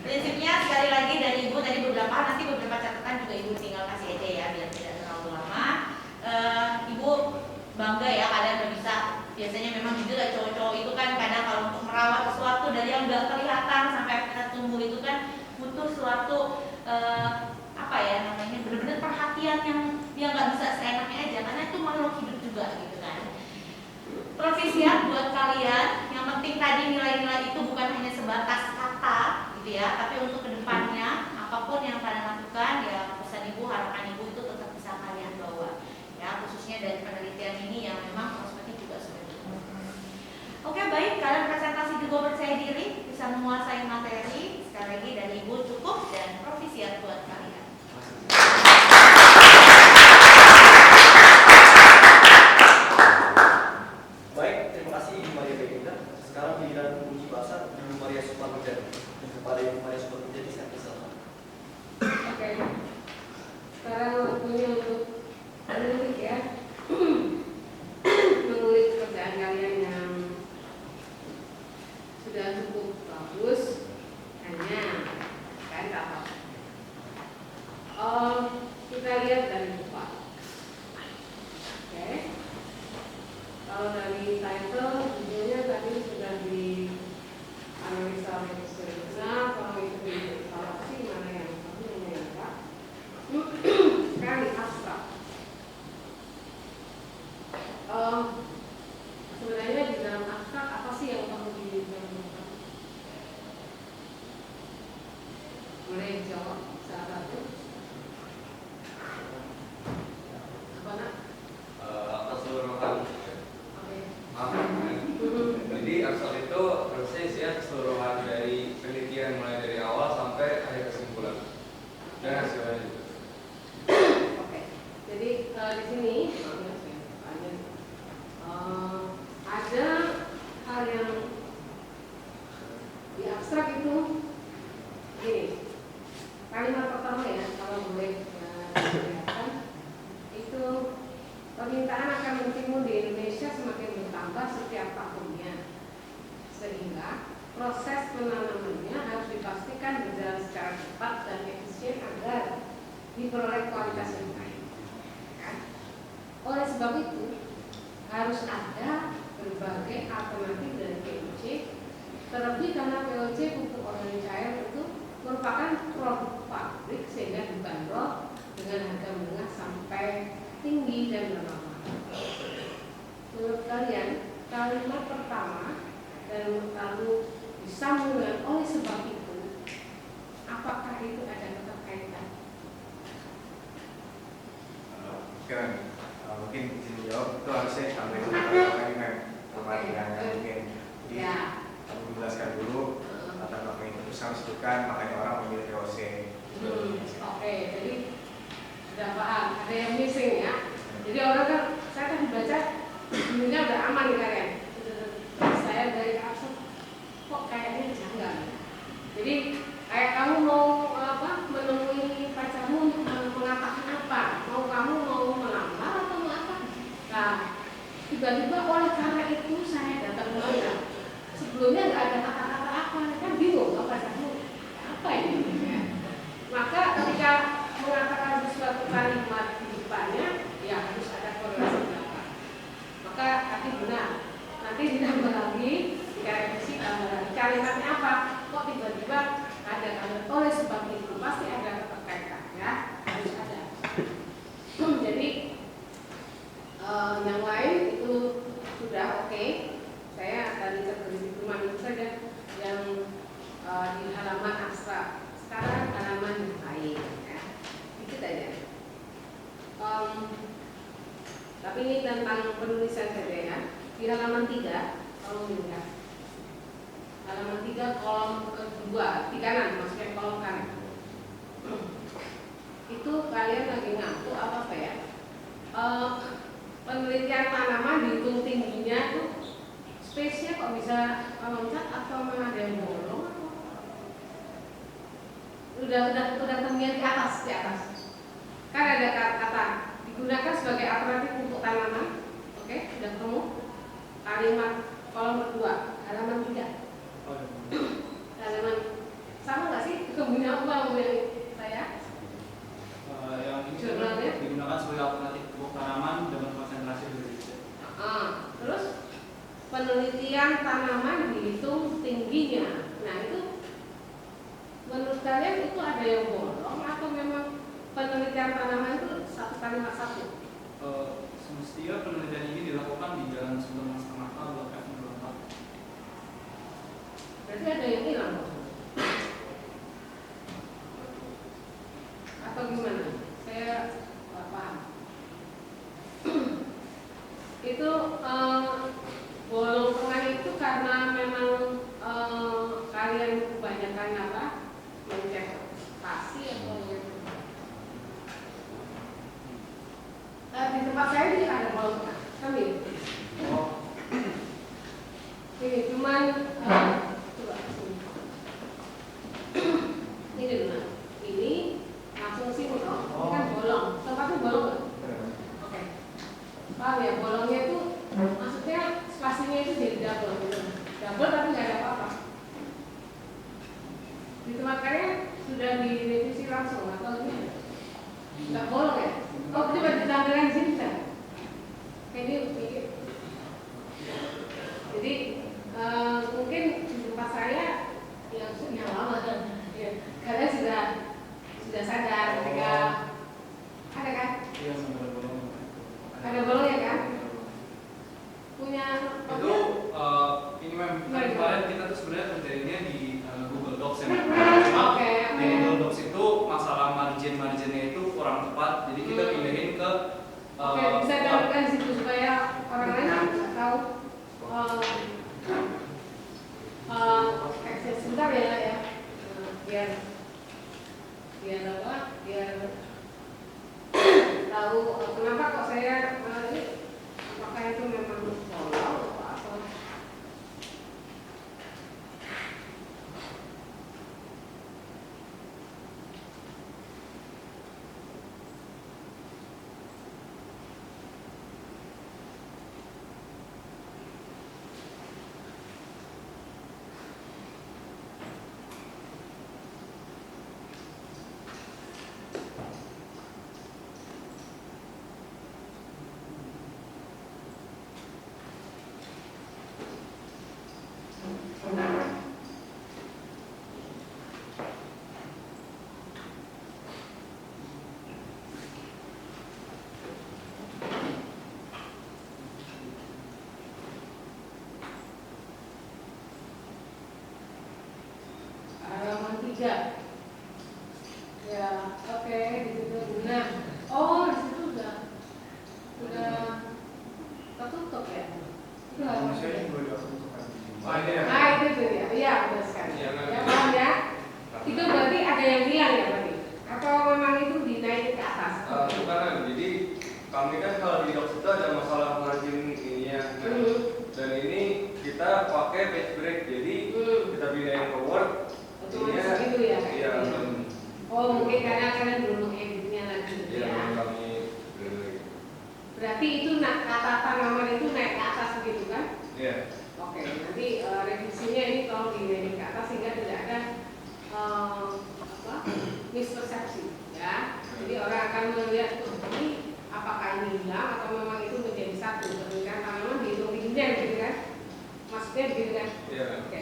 [SPEAKER 7] prinsipnya sekali lagi dari Ibu tadi nanti beberapa catatan juga Ibu tinggal kasih aja ya biar tidak terlalu lama. Ibu bangga ya kalian udah bisa. Biasanya memang jujur ya cowok-cowok itu kan kadang kalau untuk merawat sesuatu dari yang udah kelihatan sampai kita tumbuh itu kan butuh suatu apa ya namanya benar-benar perhatian yang nggak bisa seenaknya aja karena itu makhluk hidup juga gitu kan. Provisiat buat kalian, yang penting tadi nilai-nilai itu bukan hanya sebatas kata gitu ya, tapi untuk kedepannya apapun yang kalian lakukan ya pesan Ibu, harapan Ibu itu tetap bisa kalian bawa ya, khususnya dari penelitian ini yang memang prospeknya juga sudah. Oke baik, kalian presentasi juga percaya diri, bisa menguasai materi. Sekali lagi dari Ibu cukup dan provisiat buat kalian.
[SPEAKER 1] Baik, terima kasih Ibu Maria Beginda. Sekarang giliran uji bahasa Ibu Maria Suparmujadi. Kepada Ibu Maria Suparmujadi saya persilakan.
[SPEAKER 8] Oke. Sekarang waktunya untuk menulis ya. Menulis pekerjaan kalian yang sudah cukup bagus, hanya kan apa? Kita lihat dari depan. Oke. Kalau dari title, judulnya tadi sudah dianalisa oleh benar, kalau itu evaluasi mana yang bagus, mana yang enggak. Sekarang di abstrak. Sebenarnya di dalam abstrak apa sih yang perlu dilakukan? Boleh jawab salah satu? Apa nak?
[SPEAKER 3] Apa seluruh kali?
[SPEAKER 8] Oke. harus ada berbagai alternatif dari POC. Terlebih karena POC pupuk organik cair itu merupakan produk pabrik sehingga dibanderol dengan harga menengah sampai tinggi dan bermanfaat. Menurut kalian, kalimat pertama dan lalu disambung dengan oleh sebab itu, apakah itu ada keterkaitan?
[SPEAKER 2] Mungkin izin jawab itu harusnya sampai tadi kan perhatiannya mungkin. Jadi kamu jelaskan dulu latar belakang itu terus kamu sebutkan makanya orang memilih POC.
[SPEAKER 8] Oke, jadi sudah paham. Ada yang missing ya. Jadi orang kan saya tadi baca dulunya udah aman nih kalian. Saya dari asal kok kayaknya janggal. Jadi kayak kamu mau menemui pacarmu untuk mengatakan apa? Kamu mau melamar atau mau apa? Nah, tiba-tiba oleh karena itu saya datang ke Anda. Sebelumnya nggak ada kata-kata apa, kan bingung apa pacarmu apa ini? Maka ketika mengatakan sesuatu kalimat di depannya, ya harus ada korelasi belakang. Maka hati benar. Nanti ditambah lagi direvisi kalimatnya apa? Kok tiba-tiba ada kalimat oleh sebab itu pasti ada keterkaitan ya, harus ada. Jadi yang lain itu sudah oke. Saya tadi terberiti cuma itu saja yang di halaman abstrak. Sekarang halaman yang lain ya. Dikit aja. Tapi ini tentang penulisan saja ya. Di halaman 3 kalau lihat. Halaman 3 kolom kedua di kanan, maksudnya kolom kanan. Itu kalian lagi ngantuk apa ya? Penelitian tanaman dihitung tingginya tuh space-nya kok bisa loncat atau memang ada yang bolong? Udah temunya di atas. Kan ada kata digunakan sebagai alternatif untuk tanaman. Oke, sudah ketemu. Kalimat kolom kedua, halaman 3. Halaman sama nggak sih? Kemudian apa saya?
[SPEAKER 4] Yang ini
[SPEAKER 8] Jurnalnya?
[SPEAKER 4] digunakan sebagai alternatif pupuk tanaman dengan konsentrasi berbeda.
[SPEAKER 8] Terus penelitian tanaman dihitung tingginya. Nah itu menurut kalian itu ada yang bolong atau memang penelitian tanaman itu satu kalimat satu?
[SPEAKER 4] Semestinya penelitian ini dilakukan di jalan 9,5 tahun F24.
[SPEAKER 8] Berarti ada yang hilang atau gimana? Saya nggak paham. Itu bolong tengah itu karena memang kalian kebanyakan apa? Mencek pasti atau gitu. Di tempat saya ini ada bolong tengah, kami. Ini cuman coba sini. Ini dulu. Ini langsung sini dong. Ini kan bolong. Tempatnya bolong nggak? Oke. Paham ya? Bolongnya itu maksudnya spasinya itu jadi double. Double tapi nggak ada apa-apa. Di tempat kalian sudah direvisi langsung atau gimana? Nggak bolong ya? Oh, coba ditampilkan di sini kan? Ini. Jadi mungkin di tempat saya yang lama kan, ya, kalian sudah sadar ketika ada kan?
[SPEAKER 4] Iya, ada bolong.
[SPEAKER 8] Ada bolong ya kan? Punya
[SPEAKER 4] Itu ini memang kemarin kita tuh sebenarnya kerjainnya di Google Docs ya.
[SPEAKER 8] Oke.
[SPEAKER 4] Di Google Docs itu masalah marginnya itu kurang tepat, jadi kita pindahin ke
[SPEAKER 8] Oke, bisa tampilkan di situ supaya orang lain nggak tahu. Sebentar ya, biar apa? Biar tahu kenapa kok saya ini apakah itu memang bolong atau apa? Itu halaman
[SPEAKER 2] Manusia
[SPEAKER 8] 3.
[SPEAKER 2] yang boleh dilakukan.
[SPEAKER 3] Oh, ini ya.
[SPEAKER 8] Nah itu tuh ya, iya benar sekali.
[SPEAKER 3] Iya,
[SPEAKER 8] Ya paham ya? Itu berarti ada yang hilang ya berarti? Atau memang itu dinaikin ke atas?
[SPEAKER 3] Bukan, jadi kami kan kalau di docs itu ada masalah margin ini ya. Nah, dan ini kita pakai page break, jadi kita pindahin ke Word.
[SPEAKER 8] Otomatis gitu ya?
[SPEAKER 3] Iya.
[SPEAKER 8] Oh mungkin karena kalian belum mengeditnya lagi
[SPEAKER 3] Iya,
[SPEAKER 8] ya?
[SPEAKER 3] kami.
[SPEAKER 8] Berarti itu kata tanaman itu naik ke atas begitu kan?
[SPEAKER 3] Iya.
[SPEAKER 8] Oke, nanti revisinya ini tolong dinaikin ke atas sehingga tidak ada mispersepsi ya. Jadi orang akan melihat tuh ini apakah ini hilang atau memang itu menjadi satu. Kemudian tanaman dihitung inden gitu kan? Maksudnya begitu kan?
[SPEAKER 3] Iya.
[SPEAKER 8] Oke.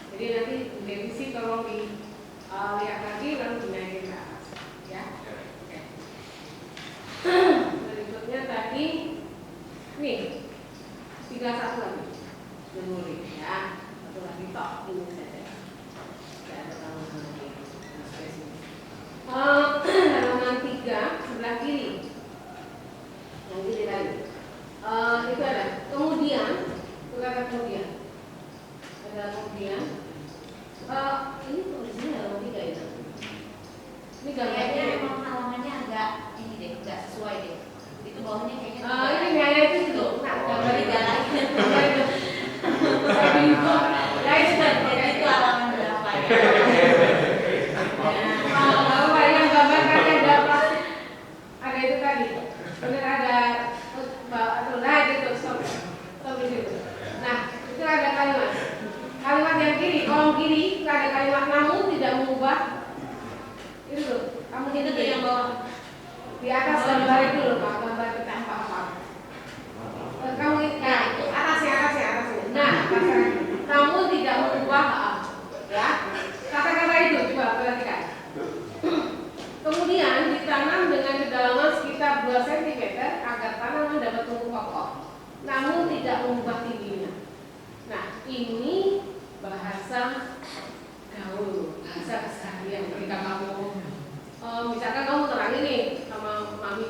[SPEAKER 8] Jadi nanti revisi tolong lihat lagi lalu dinaikin ke atas ya. Oke. Berikutnya tadi nih 31 lagi. Memori ya, satu lagi tok ini saja. Tidak ada tambahan lagi. Halaman 3 sebelah kiri. Yang kiri tadi. Itu ada. Kemudian, itu kata kemudian. Ada kemudian. Ini tulisnya halaman 3 ya. Ini
[SPEAKER 7] Kayaknya
[SPEAKER 8] gambarnya.
[SPEAKER 7] emang halamannya agak ini deh, nggak sesuai deh. Itu bawahnya kayaknya.
[SPEAKER 8] Ini kayaknya itu dulu. Nah, gambar
[SPEAKER 7] Tiga lagi.
[SPEAKER 8] gambar itu. Saya bingung. Guys,
[SPEAKER 7] Jadi itu halaman berapa ya?
[SPEAKER 8] kalau yang gambar tadi ada plastik, ada itu tadi. Benar ada nah itu stop di situ. Nah itu ada kalimat yang kiri, kolom kiri itu ada kalimat namun tidak mengubah. Itu tuh, kamu
[SPEAKER 7] Itu tuh yang bawah.
[SPEAKER 8] di atas gambar itu loh, Pak, gambar kita apa? Kamu nah itu atasnya. Nah, namun tidak mengubah ya. Kata-kata itu coba perhatikan. Kemudian ditanam dengan kedalaman sekitar 2 cm agar tanaman dapat tumbuh kokoh, namun tidak mengubah tingginya. Nah, ini bahasa gaul, bahasa keseharian. Ketika kamu misalkan kamu terangin nih sama mami,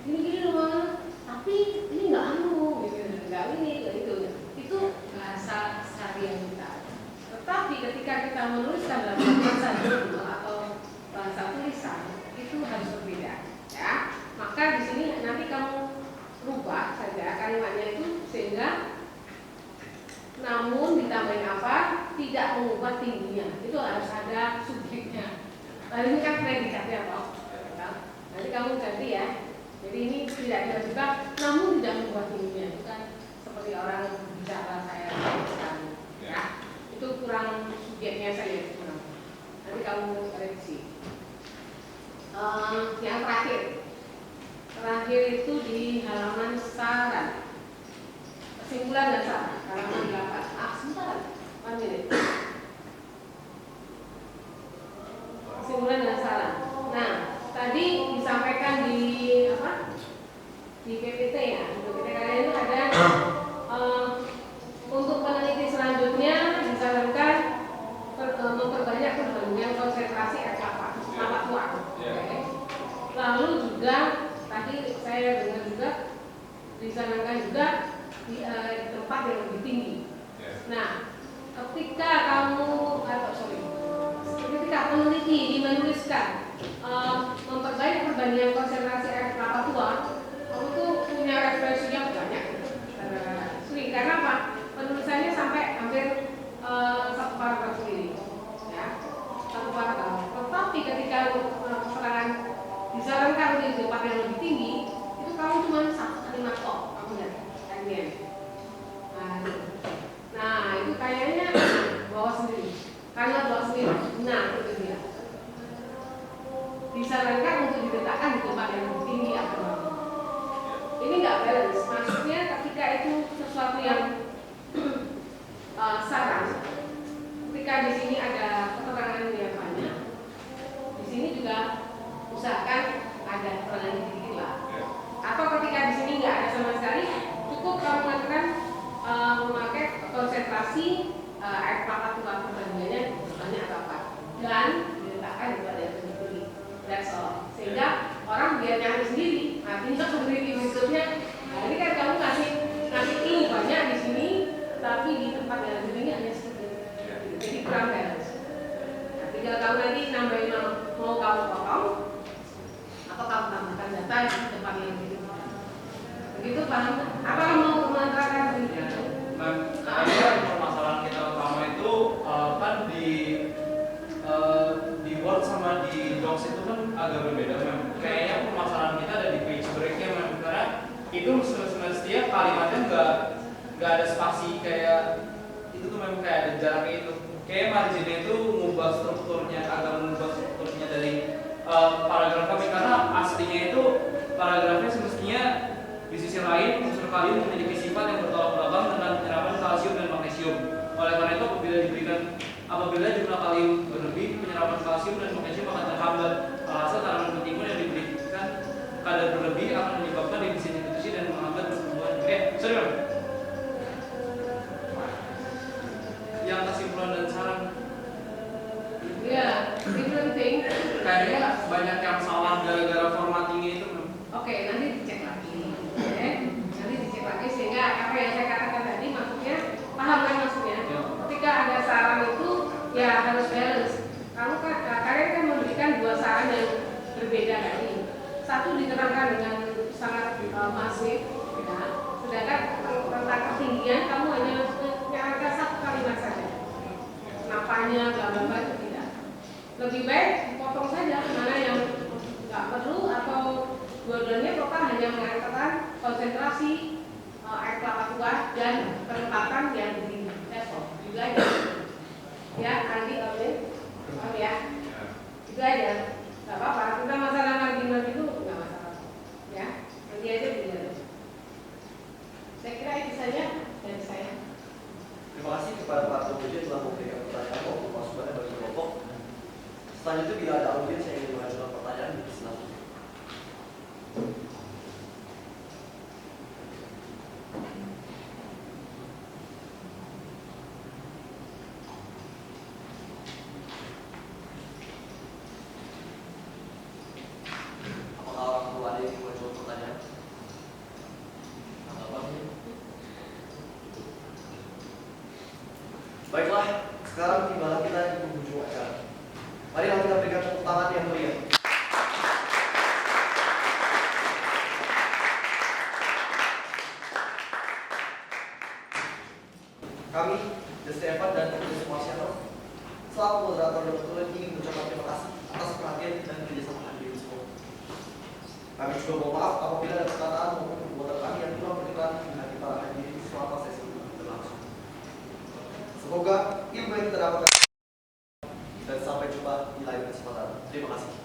[SPEAKER 8] ini loh, tapi ini nggak gitu, nggak ini, itu bahasa keseharian kita. Tetapi ketika kita menuliskan dalam bahasa jurnal atau bahasa tulisan itu harus berbeda, ya. Maka di sini nanti kamu rubah saja kalimatnya itu sehingga namun ditambahin apa? Tidak mengubah tingginya. Itu harus ada subjeknya. Nah ini kan predikatnya toh. Nanti kamu ganti ya. Jadi ini tidak tiba-tiba namun tidak mengubah tingginya. Itu kan seperti orang bicara saya sekali. Ya. Itu kurang subjeknya saya kurang. Nanti kamu revisi. Yang terakhir itu di halaman saran. Kesimpulan dan saran halaman 8. Sebentar. 1 menit. Kesimpulan dan saran. Nah, tadi disampaikan di apa? Di PPT ya. Di PPT kalian itu ada untuk peneliti selanjutnya disarankan memperbanyak perbandingan konsentrasi air kelapa tua. Okay. Lalu juga tadi saya dengar juga disarankan juga di tempat yang lebih tinggi. Nah, ketika peneliti menuliskan memperbanyak perbandingan konsentrasi air kelapa tua, kamu tuh punya referensinya banyak. Karena apa? Penulisannya sampai hampir 1 paragraf sendiri, ya, 1 paragraf. Tetapi ketika keterangan disarankan di tempat yang lebih tinggi, itu kamu cuma 1 kalimat kok, kamu lihat, kalian. Nah, itu kayaknya bawa sendiri, kalimat bawa sendiri. Nah, itu dia. Disarankan untuk diletakkan di tempat yang lebih tinggi atau ini nggak balance. Maksudnya ketika itu sesuatu yang saran, ketika di sini ada keterangan yang banyak, di sini juga usahakan ada keterangan sedikit lah. Atau ketika di sini nggak ada sama sekali, cukup kamu mengatakan memakai konsentrasi air kelapa tua perbandingannya banyak atau apa, dan diletakkan di tempat yang lebih tinggi. That's all. Sehingga orang biar nyari sendiri. Nah, tinggal peneliti berikutnya. Nah, ini kan kamu nggak nanti nambahin mau kamu potong atau kamu tambahkan data di depan yang gitu. Begitu paham? Apa mau mengatakan begitu?
[SPEAKER 4] Kayaknya permasalahan kita utama itu kan di Word sama di Docs itu kan agak berbeda, Mem. Kayaknya permasalahan kita ada di page break-nya, Mem. Karena itu semestinya kalimatnya nggak ada spasi kayak itu tuh, memang kayak ada jaraknya itu. Kayak marginnya itu mengubah strukturnya, agak mengubah strukturnya dari paragraf kami, karena aslinya itu paragrafnya semestinya di sisi lain unsur kalium memiliki sifat yang bertolak belakang dengan penyerapan kalsium dan magnesium. Oleh karena itu apabila jumlah kalium berlebih, penyerapan kalsium dan magnesium akan terhambat. Alhasil tanaman ketimun yang diberikan kadar berlebih akan menyebabkan defisit nutrisi dan menghambat pertumbuhan. Yang kesimpulan dan saran.
[SPEAKER 8] Ya, different thing.
[SPEAKER 4] Kayaknya banyak yang salah gara-gara formattingnya itu.
[SPEAKER 8] Oke, nanti dicek lagi. Oke, nanti dicek lagi sehingga apa yang saya katakan tadi maksudnya paham kan maksudnya?
[SPEAKER 4] Ya.
[SPEAKER 8] Ketika ada saran itu ya harus balance. Kalian kan memberikan dua saran yang berbeda tadi. Satu diterangkan dengan sangat masif, ya. Sedangkan tentang ketinggian kamu hanya menyarankan satu kalimat saja. Kenapanya, bla bla bla itu tidak. Lebih baik potong saja mana yang nggak perlu atau dua-duanya total hanya mengatakan konsentrasi air kelapa tua dan penempatan yang begini. Eso, juga aja. Ya, nanti paham ya? Itu aja. Gak apa-apa. Tentang masalah margin itu nggak masalah. Ya, nanti aja dilihat. Saya kira itu saja dari saya.
[SPEAKER 1] Terima kasih kepada Pak Tokoji telah memberikan pertanyaan maupun masukan bagi kelompok. Selanjutnya bila ada audiens yang ingin mengajukan pertanyaan, silakan. Apakah orang tua ada yang ingin mengajukan pertanyaan? Baiklah, sekarang tibalah kita di penghujung acara. Marilah kita berikan tepuk tangan yang meriah. Kami, Desti Evan dan Desti Marsiano, selaku moderator dan ketua ingin mengucapkan terima kasih atas perhatian dan kerjasama hadirin semua. Kami juga mohon maaf apabila ada perkataan maupun perbuatan kami yang kurang berkenan di hati para hadirin selama sesi ini berlangsung. Semoga ilmu yang kita dapatkan dan sampai jumpa di lain kesempatan. Terima kasih.